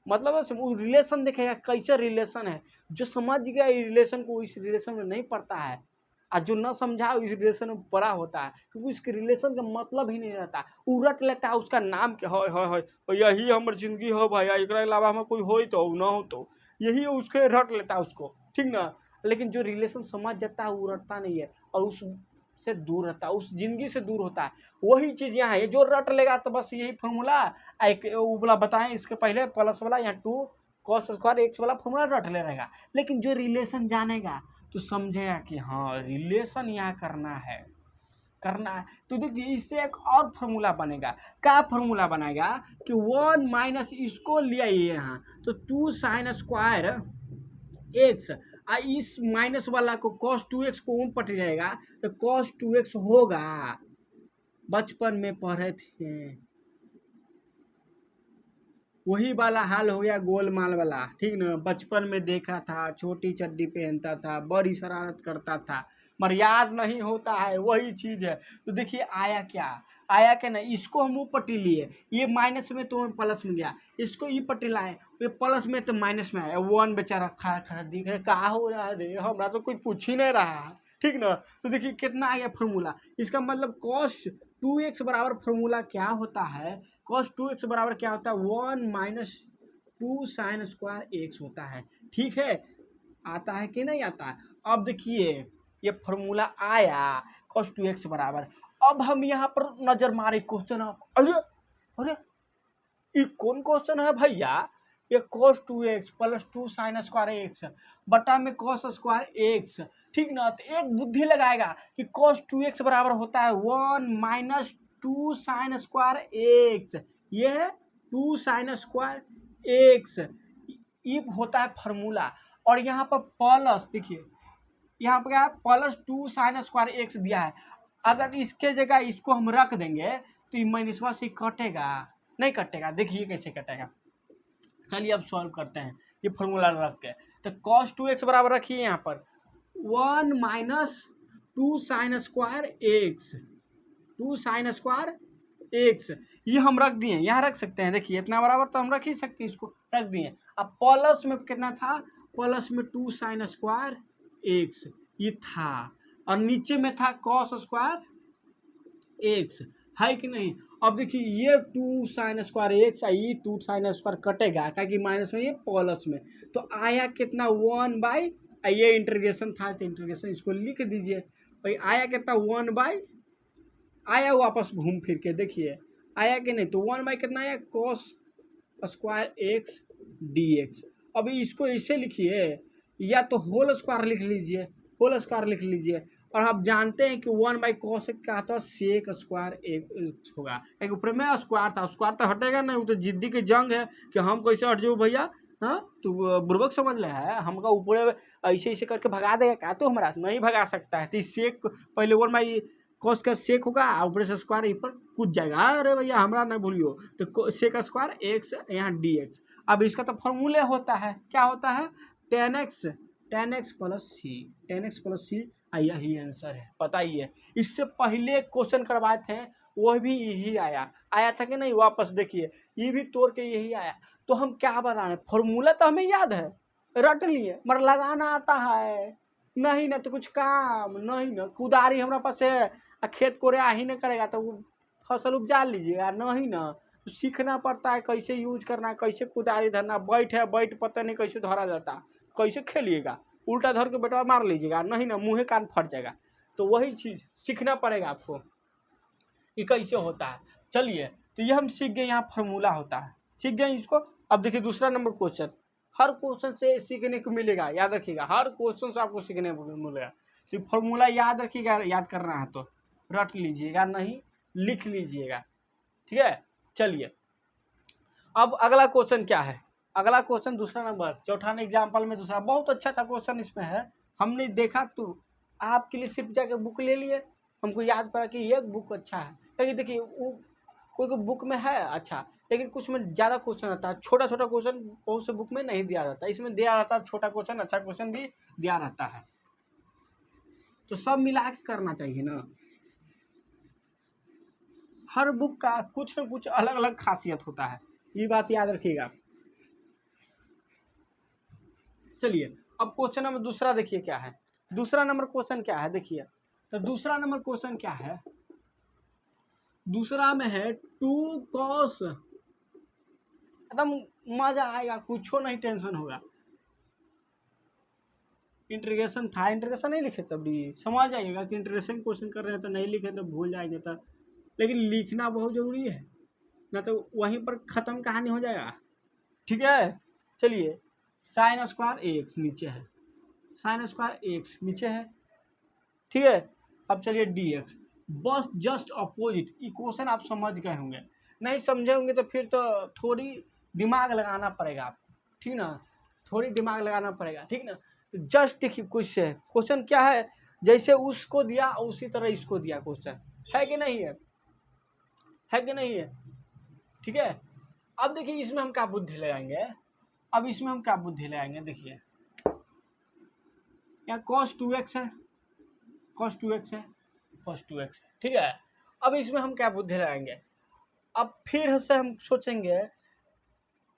मतलब है वो रिलेशन देखेगा कैसे रिलेशन है। जो समझ गया रिलेशन को इस रिलेशन में नहीं पड़ता है, और जो न समझा इस रिलेशन में पड़ा होता है, क्योंकि उसके रिलेशन का मतलब ही नहीं रहता, वो रट लेता है उसका नाम के है यही हमारी जिंदगी हो भाई, एक अलावा हमें कोई हो तो ना हो तो यही उसके रट लेता है उसको, ठीक ना। लेकिन जो रिलेशन समझ जाता है वो रटता नहीं है और उस से दूर रहता है, उस जिंदगी से दूर होता है। वही चीज़ यहाँ है, जो रट लेगा तो बस यही फॉर्मूला एक वाला बताएं इसके पहले प्लस वाला यहाँ 2 cos स्क्वायर एक्स वाला फॉर्मूला रट ले रहेगा। लेकिन जो रिलेशन जानेगा तो समझेगा कि हाँ रिलेशन यहाँ करना है। तो देखिए इससे एक और फार्मूला बनेगा, क्या फार्मूला बनेगा कि 1 माइनस इसको ले आइए यहाँ तो 2 sin स्क्वायर एक्स, इस माइनस वाला को cos 2x को ऊपर पट जाएगा तो cos 2x होगा, बचपन में पढ़े थे वही वाला हाल हो गया, गोलमाल वाला, ठीक ना। बचपन में देखा था, छोटी चड्डी पहनता था, बड़ी शरारत करता था, मगर याद नहीं होता है, वही चीज़ है। तो देखिए आया क्या ना, इसको हम ऊपर पट्टी लिए, ये माइनस में तो प्लस में गया, इसको ई पट्टी लाए, ये प्लस में तो माइनस में आया, 1 बेचारा खड़ा दिख रहा है, कहा हो रहा है हमारा तो कोई पूछ ही नहीं रहा है, ठीक ना। तो देखिए कितना आ गया फॉर्मूला, इसका मतलब cos 2x बराबर फॉर्मूला क्या होता है, cos 2x बराबर क्या होता है 1 माइनस 2 sin स्क्वायर एक्स होता है, ठीक है। आता है कि नहीं आता है। अब देखिए ये फॉर्मूला आया cos 2x बराबर, अब हम यहाँ पर नजर मारे क्वेश्चन, अरे ये कौन क्वेश्चन है भैया, ये cos 2x plus 2 sin square x बटा में cos स्क्वायर एक्स, ठीक ना। तो एक बुद्धि लगाएगा कि cos 2x बराबर होता है 1 माइनस 2 sin स्क्वायर एक्स, ये है 2 sin स्क्वायर एक्स, ये होता है फार्मूला। और यहाँ पर प्लस देखिए, यहाँ पर क्या है प्लस 2 sin स्क्वायर एक्स दिया है, अगर इसके जगह इसको हम रख देंगे तो ये माइनसवा से कटेगा, नहीं कटेगा, देखिए कैसे कटेगा। चलिए अब सॉल्व करते हैं ये फॉर्मूला रख के। तो cos 2x बराबर रखिए यहाँ पर 1 minus 2 sin square x, 2 sin square x, ये हम रख दिए, यहाँ रख सकते हैं, देखिए इतना बराबर तो हम रख ही सकते हैं, इसको रख दिए। अब प्लस में कितना था, प्लस में 2 sin स्क्वायर एक्स ये था, और नीचे में था cos स्क्वायर एक्स, है कि नहीं। अब देखिए ये 2 sin स्क्वायर एक्स, ये 2 sin स्क्वायर कटेगा क्योंकि माइनस में ये प्लस में, तो आया कितना 1 बाई, ये इंटीग्रेशन था तो इंटीग्रेशन इसको लिख दीजिए, भाई आया कितना 1 बाई, आया वापस घूम फिर के देखिए आया कि नहीं, तो 1 बाई कितना आया cos square x D x. अभी इसको ऐसे लिखिए, या तो होल स्क्वायर लिख लीजिए, होल स्क्वायर लिख लीजिए, और आप जानते हैं कि 1 बाई कॉस क्या आता है सेक स्क्वायर एक्स होगा, एक ऊपर में स्क्वायर था, स्क्वायर तो हटेगा नहीं, वो तो जिद्दी की जंग है कि हम कैसे हट जाओ भैया, हाँ तो बुर्बक समझ ले है, हमका ऊपर ऐसे ऐसे करके भगा देगा क्या, तो हमारा नहीं भगा सकता है। तो सेक पहले 1 बाई कॉस का सेक होगा, ऊपर से स्क्वायर यहीं पर कूद जाएगा। अरे भैया हमरा ना भूलियो, तो सेक का स्क्वायर एक्स यहाँ डी एक्स। अब इसका तो फॉर्मूले होता है, क्या होता है, टेन एक्स प्लस सी, टेन एक्स प्लस सी। यही आंसर है, पता ही है। इससे पहले क्वेश्चन करवाए थे वह भी यही आया था कि नहीं, वापस देखिए ये भी तोड़ के यही आया। तो हम क्या बना रहे हैं, फॉर्मूला तो हमें याद है, रट लिए, मगर लगाना आता है नहीं ना, तो कुछ काम नहीं ना। कुदारी हमारे पास है, खेत कोड़े ही नहीं करेगा तो फसल उपजा लीजिएगा नहीं ना। तो सीखना पड़ता है कैसे यूज करना, कैसे कुदारी धरना। बैठ है, बैठ पता नहीं कैसे धरा जाता, कैसे खेलिएगा, उल्टा धर के बेटा मार लीजिएगा नहीं ना, मुँह कान फट जाएगा। तो वही चीज़ सीखना पड़ेगा आपको कि कैसे होता है। चलिए, तो ये हम सीख गए, यहाँ फार्मूला होता है, सीख गए इसको। अब देखिए दूसरा नंबर क्वेश्चन, हर क्वेश्चन से सीखने को मिलेगा, याद रखिएगा, हर क्वेश्चन से आपको सीखने को मिलेगा। तो फॉर्मूला याद रखिएगा, याद करना है तो रट लीजिएगा, नहीं लिख लीजिएगा, ठीक है। चलिए, अब अगला क्वेश्चन क्या है, अगला क्वेश्चन दूसरा नंबर, चौथा एग्जाम्पल में दूसरा, बहुत अच्छा था क्वेश्चन इसमें है, हमने देखा तो आपके लिए सिर्फ जाके बुक ले लिए, हमको याद पड़ा कि ये बुक अच्छा है। क्योंकि देखिए वो कोई बुक में है अच्छा, लेकिन कुछ में ज़्यादा क्वेश्चन आता है, छोटा छोटा क्वेश्चन बहुत से बुक में नहीं दिया जाता, इसमें दिया रहता है छोटा क्वेश्चन, अच्छा क्वेश्चन भी दिया रहता है। तो सब मिला के करना चाहिए ना, हर बुक का कुछ न कुछ अलग अलग खासियत होता है, ये बात याद रखिएगा। चलिए, अब क्वेश्चन नंबर दूसरा देखिए क्या है, दूसरा नंबर क्वेश्चन क्या है देखिए। तो दूसरा नंबर क्वेश्चन क्या है, दूसरा में है 2 cos, एकदम मजा आएगा, कुछ नहीं टेंशन होगा। इंटीग्रेशन था, इंटीग्रेशन नहीं लिखे तब भी समझ जाइएगा कि इंटीग्रेशन क्वेश्चन कर रहे हैं, तो नहीं लिखे तो भूल जाएंगे तो, लेकिन लिखना बहुत जरूरी है ना, तो वहीं पर ख़त्म कहानी हो जाएगा, ठीक है। चलिए, साइन स्क्वायर एक्स नीचे है, साइन स्क्वायर एक्स नीचे है, ठीक है। अब चलिए डी एक्स, बस जस्ट अपोजिट। इक्वेशन आप समझ गए होंगे, नहीं समझे होंगे तो फिर तो थोड़ी दिमाग लगाना पड़ेगा आपको, ठीक ना, थोड़ी दिमाग लगाना पड़ेगा, ठीक ना। तो जस्ट देखिए क्वेश्चन क्या है, जैसे उसको दिया उसी तरह इसको दिया, क्वेश्चन है कि नहीं है, है कि नहीं है, ठीक है। अब देखिए इसमें हम क्या बुद्धि लगाएंगे, अब इसमें हम क्या बुद्धि लगाएंगे, देखिए यहाँ cos 2x है, cos 2x है, cos 2x है, ठीक है। अब इसमें हम क्या बुद्धि लगाएंगे, अब फिर से हम सोचेंगे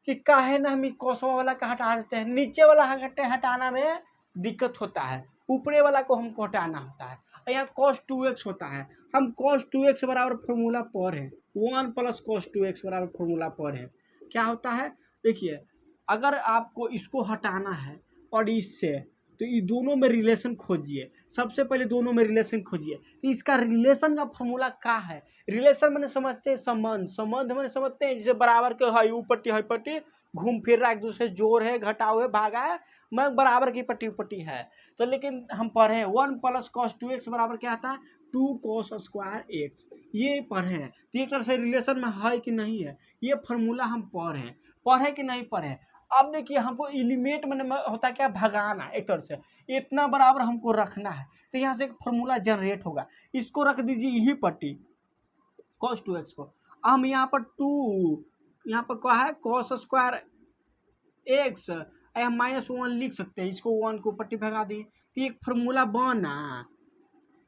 कि काहे ना हम कॉसवा वाला का हटा देते हैं, नीचे वाला हटाना में दिक्कत होता है, ऊपरे वाला को हमको हटाना होता है। यहाँ cos 2x होता है, हम cos 2x बराबर फॉर्मूला पर है, 1 + cos 2x बराबर फॉर्मूला पर है। क्या होता है देखिए, अगर आपको इसको हटाना है और इससे, तो ये दोनों में रिलेशन खोजिए, सबसे पहले दोनों में रिलेशन खोजिए। तो इसका रिलेशन का फॉर्मूला क्या है, रिलेशन मैंने समझते हैं संबंध, संबंध मैंने समझते हैं जैसे बराबर के है ऊ पट्टी है पट्टी, घूम फिर रहा एक दूसरे, जोड़ है घटाव है भागा है, मैं बराबर की पट्टी पट्टी है। तो लेकिन हम पढ़े 1 + cos 2x बराबर क्या आता है, 2 cos स्क्वायर x, ये पढ़े हैं। तो एक तरह से रिलेशन में है कि नहीं है, ये फॉर्मूला हम पढ़े कि नहीं पढ़े। अब देखिए हमको एलिमेंट में होता क्या, भगाना, एक तरह से इतना बराबर हमको रखना है, तो यहाँ से एक फॉर्मूला जनरेट होगा, इसको रख दीजिए यही पट्टी cos 2x को। हम यहाँ पर 2, यहाँ पर क्या है cos स्क्वायर x, यहाँ -1 लिख सकते हैं, इसको 1 को पट्टी भगा दी, तो एक फॉर्मूला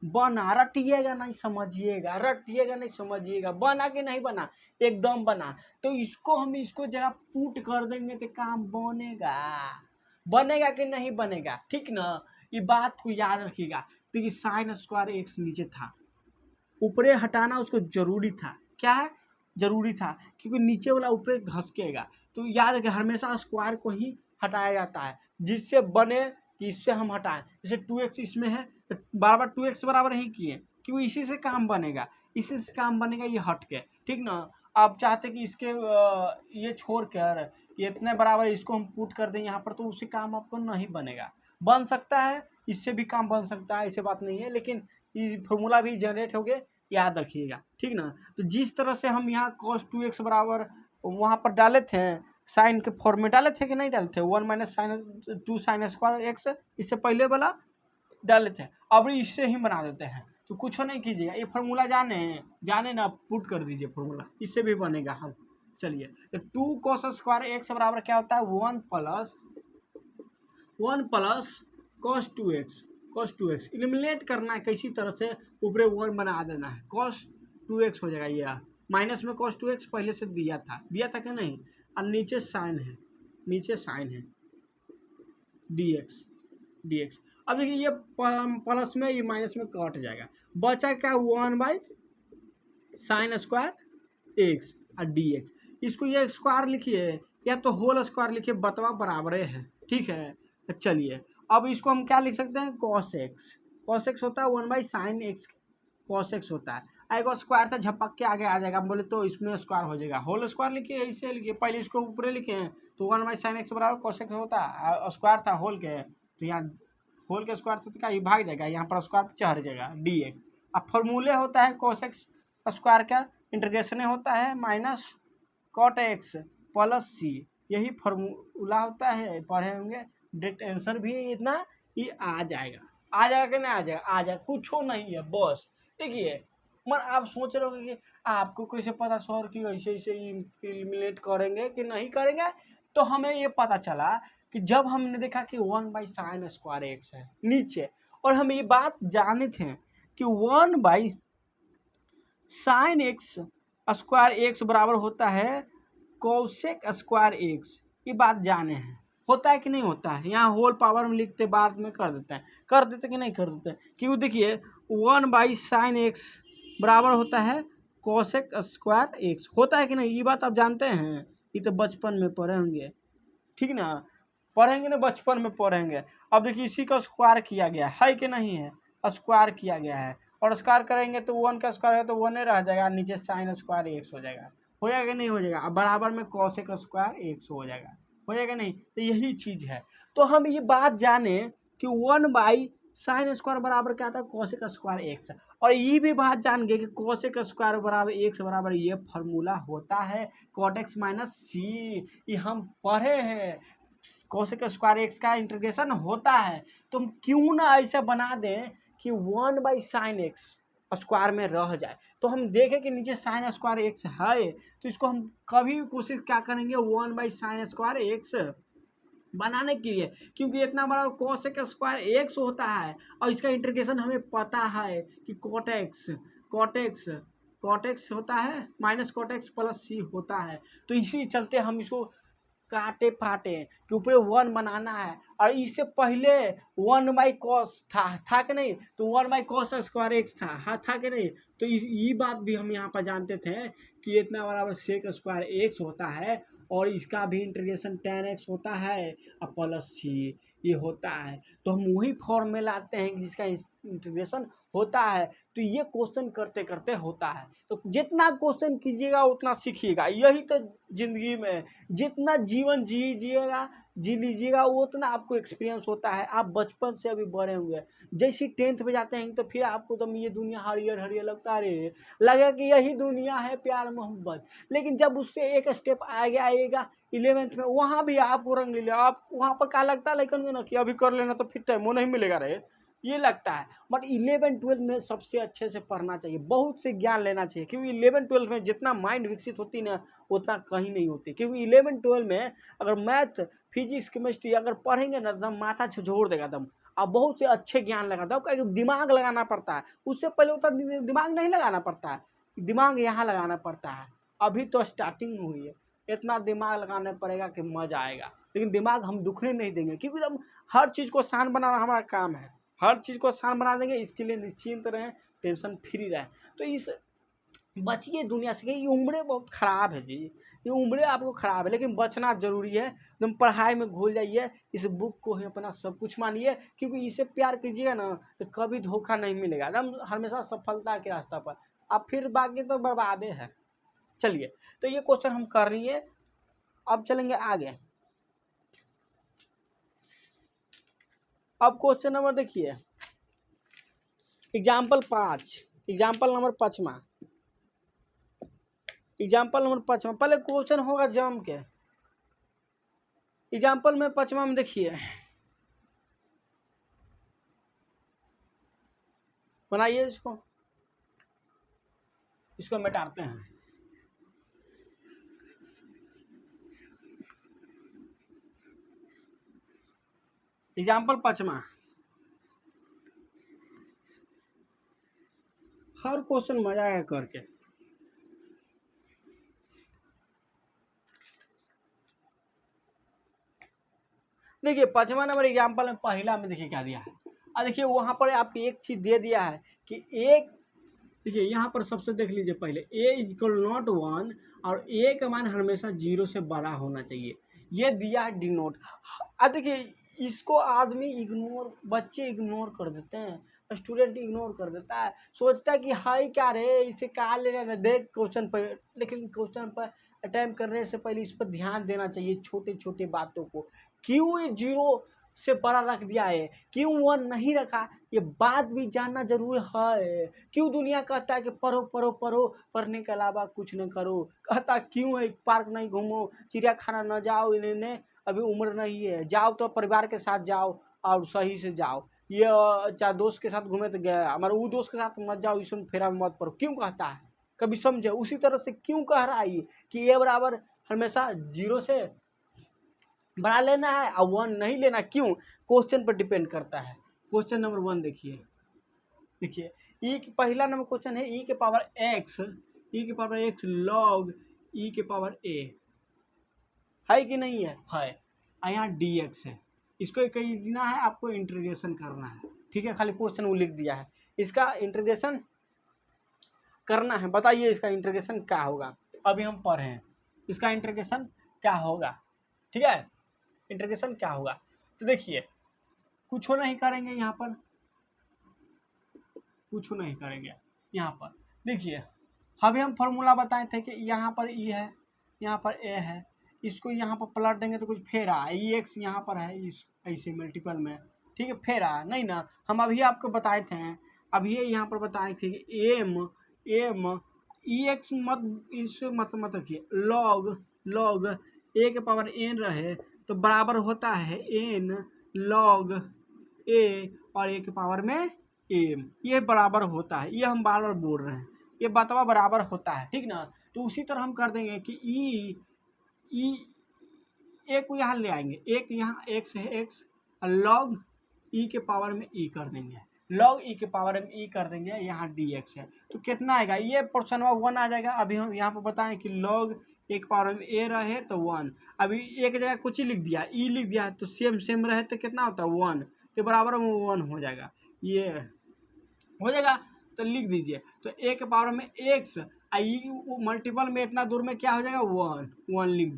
बना रटिएगा नहीं समझिएगा, रटिएगा नहीं समझिएगा, बना कि नहीं बना, एकदम बना। तो इसको हम इसको जगह पुट कर देंगे तो काम बनेगा कि नहीं बनेगा, ठीक ना। ये बात को याद रखिएगा। तो ये साइन स्क्वायर एक्स नीचे था, ऊपरे हटाना उसको जरूरी था, क्या है जरूरी था, क्योंकि नीचे वाला ऊपर घसकेगा। तो याद रखिए हमेशा स्क्वायर को ही हटाया जाता है, जिससे बने कि इससे हम हटाएं। जैसे 2x इसमें है तो बार 2x बराबर ही किए, क्योंकि इसी से काम बनेगा, इसी से काम बनेगा, ये हट के, ठीक ना। आप चाहते कि इसके ये छोड़ कर ये इतने बराबर इसको हम पुट कर दें यहाँ पर, तो उससे काम आपको नहीं बनेगा, बन सकता है इससे भी काम बन सकता है, ऐसे बात नहीं है, लेकिन ये फॉर्मूला भी जनरेट हो गए, याद रखिएगा, ठीक ना। तो जिस तरह से हम यहाँ cos 2x बराबर वहाँ पर डाले थे, साइन के फॉर्म में डाले थे कि नहीं डाले थे, 1 - sin 2 sin स्क्वायर x, इससे पहले वाला डाले थे, अब इससे ही बना देते हैं। तो कुछ नहीं कीजिएगा, ये फार्मूला जाने ना, पुट कर दीजिए फार्मूला, इससे भी बनेगा। हम चलिए, तो 2 cos स्क्वायर एक्स बराबर क्या होता है 1 प्लस cos 2x इलिमिनेट करना है किसी तरह से, ऊपर 1 बना देना है, cos 2x हो जाएगा। ये माइनस में cos 2x पहले से दिया था कि नहीं, और नीचे साइन है dx। अब देखिए ये प्लस में, ये माइनस में कट जाएगा, बचा क्या 1/sin² x और dx। इसको ये स्क्वायर लिखिए या तो होल स्क्वायर लिखिए, बतवा बराबर है, ठीक है। चलिए अब इसको हम क्या लिख सकते हैं, cos x होता है 1/sin x, cos x होता है। एक स्क्वायर था झपक के आगे आ जाएगा, बोले तो इसमें स्क्वायर हो जाएगा, होल स्क्वायर लिखिए, ऐसे लिखिए, पहले इसको ऊपर लिखे हैं तो 1/sin x बराबर cos x होता है, स्क्वायर था होल के, तो यहाँ होल के स्क्वायर से क्या ये भाग जाएगा, यहाँ पर स्क्वायर चढ़ जाएगा dx। अब फॉर्मूले होता है cos x स्क्वायर का इंटीग्रेशन होता है minus cot x plus c, यही फॉर्मूला होता है, पढ़े होंगे। डायरेक्ट आंसर भी इतना ही आ जाएगा कि नहीं आ जाएगा, कुछ नहीं है बस, ठीक है। मगर आप सोच रहे होंगे कि आपको कैसे पता सर कि ऐसे इलिमिनेट करेंगे कि नहीं करेंगे, तो हमें ये पता चला कि जब हमने देखा कि 1/sin² x है नीचे, और हम ये बात जाने थे कि 1/sin x² बराबर होता है cosec² x, ये बात जाने हैं, होता है कि नहीं होता है। यहाँ होल पावर में लिखते, बाद में कर देते कि नहीं कर देते, क्योंकि देखिए 1/sin x बराबर होता है cosec² x, होता है कि नहीं, ये बात आप जानते हैं, ये तो बचपन में पढ़े होंगे, ठीक ना, पढ़ेंगे ना, बचपन में पढ़ेंगे। अब देखिए इसी का स्क्वायर किया गया है कि नहीं है, स्क्वायर किया गया है, और स्क्वायर करेंगे तो 1 का स्क्वायर है तो 1 रह जाएगा, नीचे sin² x हो जाएगा कि नहीं हो जाएगा, अब बराबर में cosec² x हो जाएगा नहीं, तो यही चीज़ है। तो हम ये बात जाने कि 1/sin² बराबर क्या था cosec² x, और ये भी बात जान गए कि cosec² बराबर x बराबर ये फार्मूला होता है cot x माइनस c, ये हम पढ़े हैं, cosec² x का इंटीग्रेशन होता है। तो हम क्यों ना ऐसा बना दें कि 1/sin x स्क्वायर में रह जाए, तो हम देखें कि नीचे sin² x है, तो इसको हम कभी भी कोशिश क्या करेंगे 1/sin² x बनाने के लिए, क्योंकि इतना बड़ा cosec² x होता है, और इसका इंटीग्रेशन हमें पता है कि cot x होता है minus cot x plus c होता है। तो इसी चलते हम इसको काटे फाटे कि ऊपर 1 बनाना है, और इससे पहले 1/cos था कि नहीं, तो 1/cos² x था कि नहीं, तो ये बात भी हम यहाँ पर जानते थे कि इतना बराबर sec² x होता है, और इसका भी इंटीग्रेशन tan x होता है और प्लस c ये होता है। तो हम वही फॉर्म में लाते हैं जिसका इंटीग्रेशन होता है, तो ये क्वेश्चन करते करते होता है। तो जितना क्वेश्चन कीजिएगा उतना सीखिएगा, यही तो जिंदगी में जितना जीवन जी लीजिएगा उतना आपको एक्सपीरियंस होता है। आप बचपन से अभी बड़े हुए, जैसे 10th में जाते हैं तो फिर आपको तो ये दुनिया हरियर लगता है, लगे कि यही दुनिया है प्यार मोहब्बत, लेकिन जब उससे एक स्टेप आगे आएगा 11th में, वहाँ भी आपको रंग ले, आप वहाँ पर क्या लगता है लेकिन ना कि अभी कर लेना तो फिर टाइम नहीं मिलेगा रहे, ये लगता है। बट 11-12 में सबसे अच्छे से पढ़ना चाहिए, बहुत से ज्ञान लेना चाहिए, क्योंकि 11-12 में जितना माइंड विकसित होती ना उतना कहीं नहीं होती, क्योंकि 11-12 में अगर मैथ फिजिक्स केमिस्ट्री अगर पढ़ेंगे ना तो माथा झोड़ देगा दम, अब बहुत से अच्छे ज्ञान लगाता है, दिमाग लगाना पड़ता है, उससे पहले उतना दिमाग नहीं लगाना पड़ता है, दिमाग यहाँ लगाना पड़ता है। अभी तो स्टार्टिंग हुई है, इतना दिमाग लगाना पड़ेगा कि मजा आएगा, लेकिन दिमाग हम दुखने नहीं देंगे, क्योंकि हम हर चीज़ को आसान बनाना हमारा काम है, हर चीज़ को आसान बना देंगे, इसके लिए निश्चिंत रहें, टेंशन फ्री रहें। तो इस बचिए दुनिया से, ये उम्रें बहुत ख़राब है जी, ये उम्रें आपको ख़राब है, लेकिन बचना ज़रूरी है। एकदम पढ़ाई में घुल जाइए, इस बुक को ही अपना सब कुछ मानिए, क्योंकि इसे प्यार कीजिएगा ना तो कभी धोखा नहीं मिलेगा, एकदम हमेशा सफलता के रास्ता पर, अब फिर बाकी तो बर्बादे है। चलिए, तो ये क्वेश्चन हम कर रही है, अब चलेंगे आगे। अब क्वेश्चन नंबर देखिए, एग्जाम्पल नंबर 5, पहले क्वेश्चन होगा जम के। एग्जाम्पल में 5 में देखिए, बनाइए इसको मिटाते हैं। एग्जाम्पल 5वां, हर क्वेश्चन मजा आएगा करके। देखिए 5वां नंबर एग्जाम्पल में पहला में देखिए क्या दिया है। अब देखिए वहां पर आपको एक चीज दे दिया है कि एक, देखिए यहाँ पर सबसे देख लीजिए पहले a इज इक्वल नॉट 1 और a का मान हमेशा 0 से बड़ा होना चाहिए, ये दिया है डिनोट। अब देखिए इसको आदमी इग्नोर, बच्चे इग्नोर कर देते हैं, स्टूडेंट इग्नोर कर देता है, सोचता है कि हाई क्या रे, इसे क्या लेना देख क्वेश्चन पर। लेकिन क्वेश्चन पर अटेम्प्ट करने से पहले इस पर ध्यान देना चाहिए, छोटे छोटे बातों को। क्यों ये 0 से बड़ा रख दिया है, क्यों 1 नहीं रखा, ये बात भी जानना जरूरी है। क्यों दुनिया कहता है कि पढ़ो पढ़ो पढ़ो, पढ़ने के अलावा कुछ न करो, कहता क्यों है पार्क नहीं घूमो, चिड़ियाखाना न जाओ, इन्हें अभी उम्र नहीं है, जाओ तो परिवार के साथ जाओ और सही से जाओ, ये चाहे दोस्त के साथ घूमे तो गया, हमारे वो दोस्त के साथ मत जाओ, इसमें फेरा मत पड़ो, क्यों कहता है, कभी समझे। उसी तरह से क्यों कह रहा है ये कि a बराबर हमेशा 0 से बड़ा लेना है और 1 नहीं लेना, क्यों, क्वेश्चन पर डिपेंड करता है। क्वेश्चन नंबर 1 देखिए, ई की पहला नंबर क्वेश्चन है ई के पावर x log ई के पावर a है कि नहीं है, यहाँ dx है, इसको कहना है आपको इंटीग्रेशन करना है, ठीक है, खाली क्वेश्चन वो लिख दिया है, इसका इंटीग्रेशन करना है। बताइए इसका इंटीग्रेशन क्या होगा, अभी हम पढ़े हैं इसका इंटीग्रेशन क्या होगा, ठीक है, इंटीग्रेशन क्या होगा। तो देखिए कुछ नहीं करेंगे, यहाँ पर कुछ नहीं करेंगे, यहाँ पर देखिए अभी हम फॉर्मूला बताए थे कि यहाँ पर ई है, यहाँ पर ए है, इसको यहाँ पर पलट देंगे तो कुछ फेर आ, ई एक्स यहाँ पर है इस ऐसे मल्टीपल में, ठीक है, फेर आ नहीं ना, हम अभी आपको बताए थे, अभी यहाँ पर बताए थे कि एम ई एक्स मत इससे मतलब रखिए, लॉग ए के पावर एन रहे तो बराबर होता है एन लॉग ए और ए के पावर में एम, ये बराबर होता है, ये हम बार बार बोल रहे हैं, ये बतवा बराबर होता है, ठीक ना। तो उसी तरह हम कर देंगे कि ई एक को यहाँ ले आएंगे, एक यहाँ एक्स है एक्स, लॉग ई के पावर में ई कर देंगे, लॉग ई के पावर में ई कर देंगे, यहाँ डी एक्स है तो कितना आएगा, ये पोर्शन 1 आ जाएगा। अभी हम यहाँ पर बताएं कि लॉग एक पावर में ए रहे तो 1, अभी एक जगह कुछ ही लिख दिया, ई लिख दिया तो सेम रहे तो कितना होता है 1, तो बराबर में 1 हो जाएगा, ये हो जाएगा, तो लिख दीजिए। तो ए के पावर में एक्स आई मल्टीपल में इतना दूर में क्या हो जाएगा 1 लिख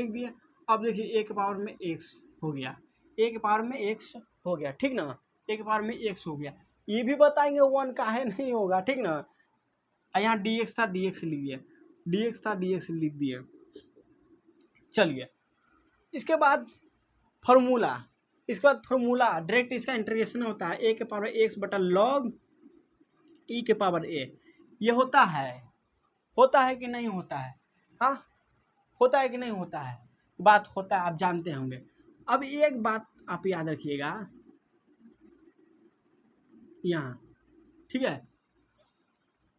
दिए। अब देखिए ए के पावर में एक्स हो गया, ए के पावर में एक्स हो गया, ठीक ना, ए के पावर में एक्स हो गया, ये भी बताएंगे 1 काहे नहीं होगा, ठीक ना। यहाँ डी एक्स था डी एक्स लिख दिए। चलिए इसके बाद फॉर्मूला, डायरेक्ट इसका इंटीग्रेशन होता है ए के पावर एक्स बटा लॉग ई के पावर ए, ये होता है कि नहीं होता है, हाँ होता है कि नहीं होता है, बात होता है, आप जानते होंगे। अब एक बात आप याद रखिएगा यहाँ, ठीक है,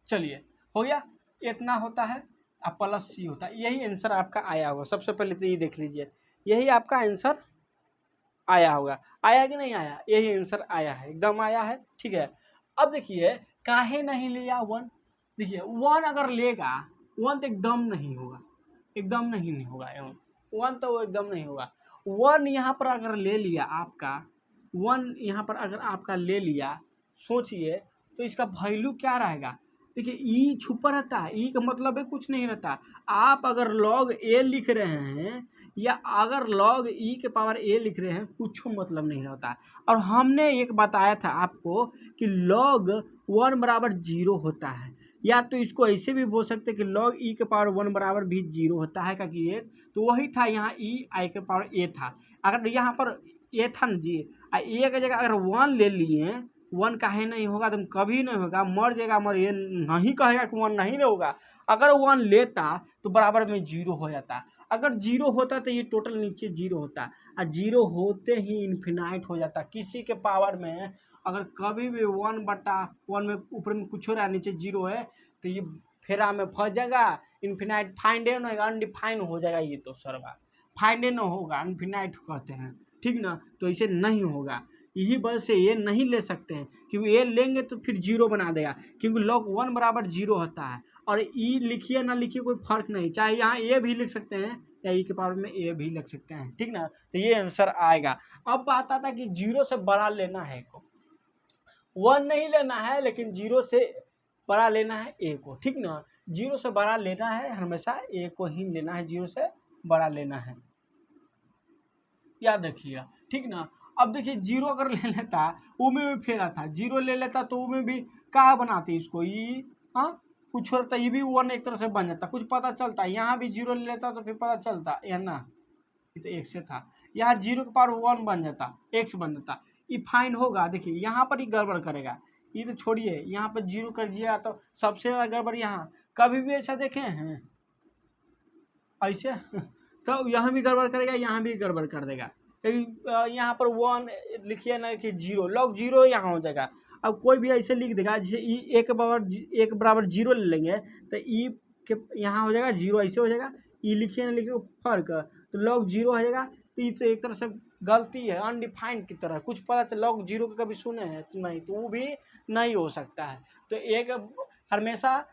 चलिए हो गया, इतना होता है अब प्लस सी होता है, यही आंसर आपका आया होगा। सबसे पहले तो ये देख लीजिए, यही आपका आंसर आया होगा, आया कि नहीं आया, यही आंसर आया है, एकदम आया है, ठीक है। अब देखिए काहे नहीं लिया 1, देखिए 1 अगर लेगा 1 तो एकदम नहीं होगा, 1 तो वो एकदम नहीं होगा। 1 यहाँ पर अगर ले लिया आपका, 1 यहाँ पर अगर आपका ले लिया, सोचिए तो इसका वैल्यू क्या रहेगा। देखिए ई छुपा रहता है, ई का मतलब है कुछ नहीं रहता। आप अगर लॉग ए लिख रहे हैं या अगर लॉग ई के पावर ए लिख रहे हैं, कुछ मतलब नहीं रहता। और हमने एक बताया था आपको कि लॉग 1 बराबर 0 होता है, या तो इसको ऐसे भी बोल सकते हैं कि लॉग ई के पावर 1 बराबर भी 0 होता है, का कि तो वही था यहाँ ई आई के पावर ए था। अगर यहाँ पर ए था ना जी, ए की जगह अगर 1 ले लिए, 1 काहे नहीं होगा, तुम कभी नहीं होगा, मर जाएगा, मर ये नहीं कहेगा कि 1 नहीं होगा। अगर 1 लेता तो बराबर में 0 हो जाता, अगर 0 होता तो ये टोटल नीचे 0 होता, और 0 होते ही इन्फिनाइट हो जाता, किसी के पावर में अगर कभी भी 1/1 में ऊपर में कुछ हो रहा है नीचे 0 है तो ये फेरा में फंस जाएगा, इन्फिनाइट फाइंड एन होगा, अनडिफाइन हो जाएगा। ये तो सरवा फाइंड एन होगा, इन्फिनाइट कहते हैं, ठीक ना। तो इसे नहीं होगा, यही वजह से ये नहीं ले सकते हैं, क्योंकि ये लेंगे तो फिर 0 बना देगा, क्योंकि log 1 बराबर 0 होता है। और ई लिखिए ना लिखिए कोई फर्क नहीं, चाहे यहाँ ए भी लिख सकते हैं या ई के पावर में ए भी लिख सकते हैं, ठीक ना। तो ये आंसर आएगा। अब बात आता है कि 0 से बड़ा लेना है को, 1 नहीं लेना है लेकिन 0 से बड़ा लेना है ए को, ठीक ना। 0 से बड़ा लेना है, हमेशा ए को ही लेना है, 0 से बड़ा लेना है, याद रखिएगा, ठीक ना। अब देखिए 0 अगर ले लेता, वो में भी फेरा था, 0 ले लेता तो वो में भी कहाँ बनाते इसको, ये हाँ कुछ होता, ये भी 1 एक तरह से बन जाता, कुछ पता चलता। यहाँ भी 0 ले लेता तो फिर पता चलता, यह ना ये तो एक से था, यहाँ 0 के पावर 1 बन जाता, x बन जाता, ये फाइंड होगा। देखिए यहाँ पर ही गड़बड़ करेगा, ये तो छोड़िए, यहाँ पर 0 कर दिया तो सबसे ज़्यादा गड़बड़ यहाँ। कभी भी ऐसा देखे हैं ऐसे तो यहाँ भी गड़बड़ करेगा, यहाँ भी गड़बड़ कर देगा, क्योंकि यहाँ पर 1 लिखिए ना कि 0, log 0 यहाँ हो जाएगा। अब कोई भी ऐसे लिख देगा, जैसे ई एक बराबर 0 ले लेंगे तो ई के यहाँ हो जाएगा 0, ऐसे हो जाएगा। ई लिखिए ना लिखिए फर्क, तो log 0 हो जाएगा। तो ये तो एक तरह से गलती है, अनडिफाइंड की तरह, कुछ पता चल log 0 का कभी सुने हैं तो नहीं, तो वो भी नहीं हो सकता है। तो एक हमेशा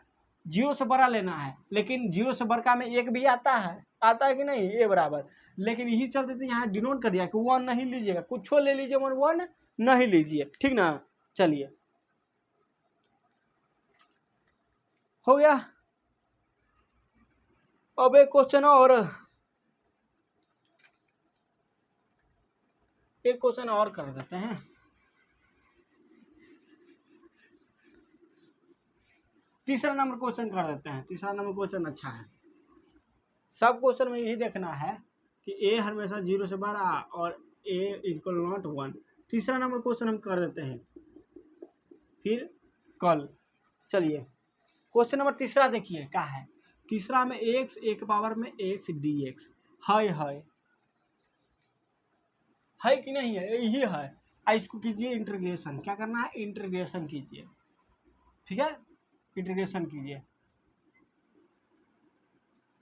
0 से बड़ा लेना है, लेकिन 0 से बड़का में 1 भी आता है कि नहीं, ए बराबर। लेकिन यही चलते थे यहाँ डिनोट कर दिया कि 1 नहीं लीजिएगा, कुछ ले लीजिए, 1 नहीं लीजिए, ठीक ना। चलिए हो गया। अब एक क्वेश्चन और कर देते हैं। तीसरा नंबर क्वेश्चन कर देते हैं। तीसरा नंबर क्वेश्चन अच्छा है। सब क्वेश्चन में यही देखना है कि ए हमेशा 0 से बड़ा और ए इक्वल नॉट 1। तीसरा नंबर क्वेश्चन हम कर देते हैं फिर कल। चलिए क्वेश्चन नंबर तीसरा देखिए क्या है। तीसरा में x एक पावर में x dx है कि नहीं है, यही है। इसको कीजिए इंटीग्रेशन, क्या करना है, इंटीग्रेशन कीजिए, ठीक है, इंटीग्रेशन कीजिए।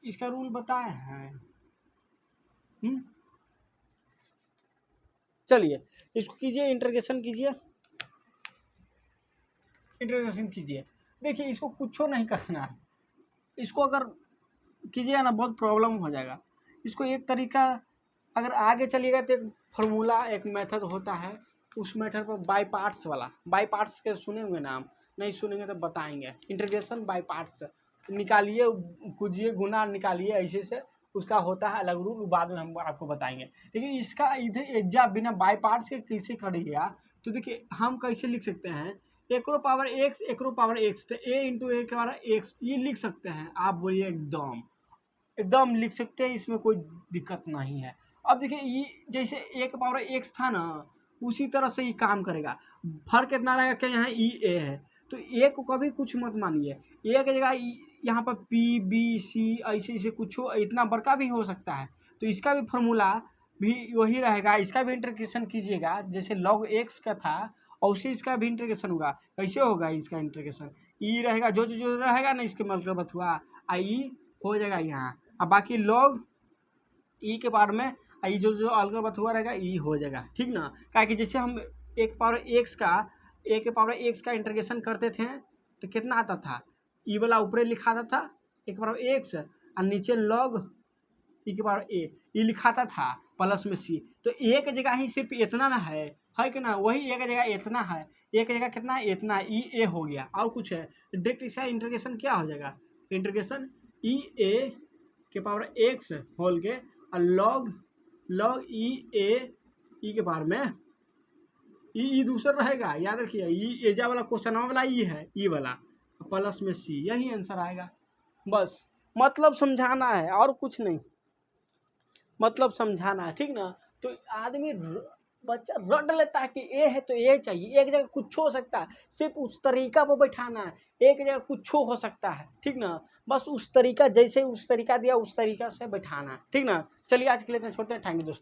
इसका रूल बताए हैं, चलिए इसको कीजिए, इंटीग्रेशन कीजिए, इंटीग्रेशन कीजिए। देखिए इसको कुछ नहीं करना है, इसको अगर कीजिएगा ना बहुत प्रॉब्लम हो जाएगा। इसको एक तरीका, अगर आगे चलिएगा तो एक फार्मूला, एक मेथड होता है, उस मेथड पर बाय पार्ट्स वाला, बाय पार्ट्स के सुने हुए नाम, नहीं सुनेंगे तो बताएंगे। इंटीग्रेशन बाय पार्ट्स निकालिए, कुजिए, गुना निकालिए, ऐसे से उसका होता है अलग रूल, बाद में हम आपको बताएंगे। लेकिन इसका इधर एग्जाम बिना बाय पार्ट्स के कैसे करिएगा, तो देखिए हम कैसे लिख सकते हैं, एकरो पावर x एकरो पावर x, तो a इंटू ए के पावर x ये लिख सकते हैं। आप बोलिए एकदम लिख सकते हैं, इसमें कोई दिक्कत नहीं है। अब देखिए ये जैसे a के पावर x था ना, उसी तरह से ये काम करेगा। फर्क कितना रहेगा कि यहाँ ई ए है, तो ए को कभी कुछ मत मानिए, ए की जगह यहाँ पर p b c ऐसे ऐसे कुछ हो, इतना बड़का भी हो सकता है। तो इसका भी फार्मूला भी वही रहेगा, इसका भी इंटीग्रेशन कीजिएगा, जैसे log x का था और उसी इसका भी इंटीग्रेशन होगा। कैसे होगा इसका इंटीग्रेशन, ई रहेगा, जो जो जो रहेगा ना इसके मतलब हुआ आई हो जाएगा यहाँ, अब बाकी log ई के पावर में आई जो जो अलग हुआ रहेगा ई हो जाएगा, ठीक ना। क्या कि जैसे हम एक पावर x का ए के पावर x का इंटीग्रेशन करते थे तो कितना आता था, ई वाला ऊपर लिखाता था एक पावर x और नीचे log ई के पावर ए, ई लिखाता था प्लस में c। तो ए की जगह ही सिर्फ इतना ना है कि ना, वही ए की जगह इतना है, ए की जगह कितना है, इतना, ई ए हो गया, और कुछ है डायरेक्ट इसका इंटीग्रेशन क्या हो जाएगा, इंटीग्रेशन ई ए के पावर x होल के और log ई ए ई के पावर में ई दूसरा रहेगा, याद रखिए। ई एजा वाला क्वेश्चन वाला ई है, ई वाला प्लस में सी, यही आंसर आएगा। बस मतलब समझाना है और कुछ नहीं, मतलब समझाना है, ठीक ना। तो आदमी बच्चा रट लेता है कि ए है तो ए चाहिए, एक जगह कुछ हो सकता है, सिर्फ उस तरीका पर बैठाना है, एक जगह कुछ हो सकता है, ठीक ना। बस उस तरीका, जैसे उस तरीका दिया उस तरीका से बैठाना है, ठीक ना। चलिए आज के लिए छोड़ते हैं, थैंक यू दोस्तों।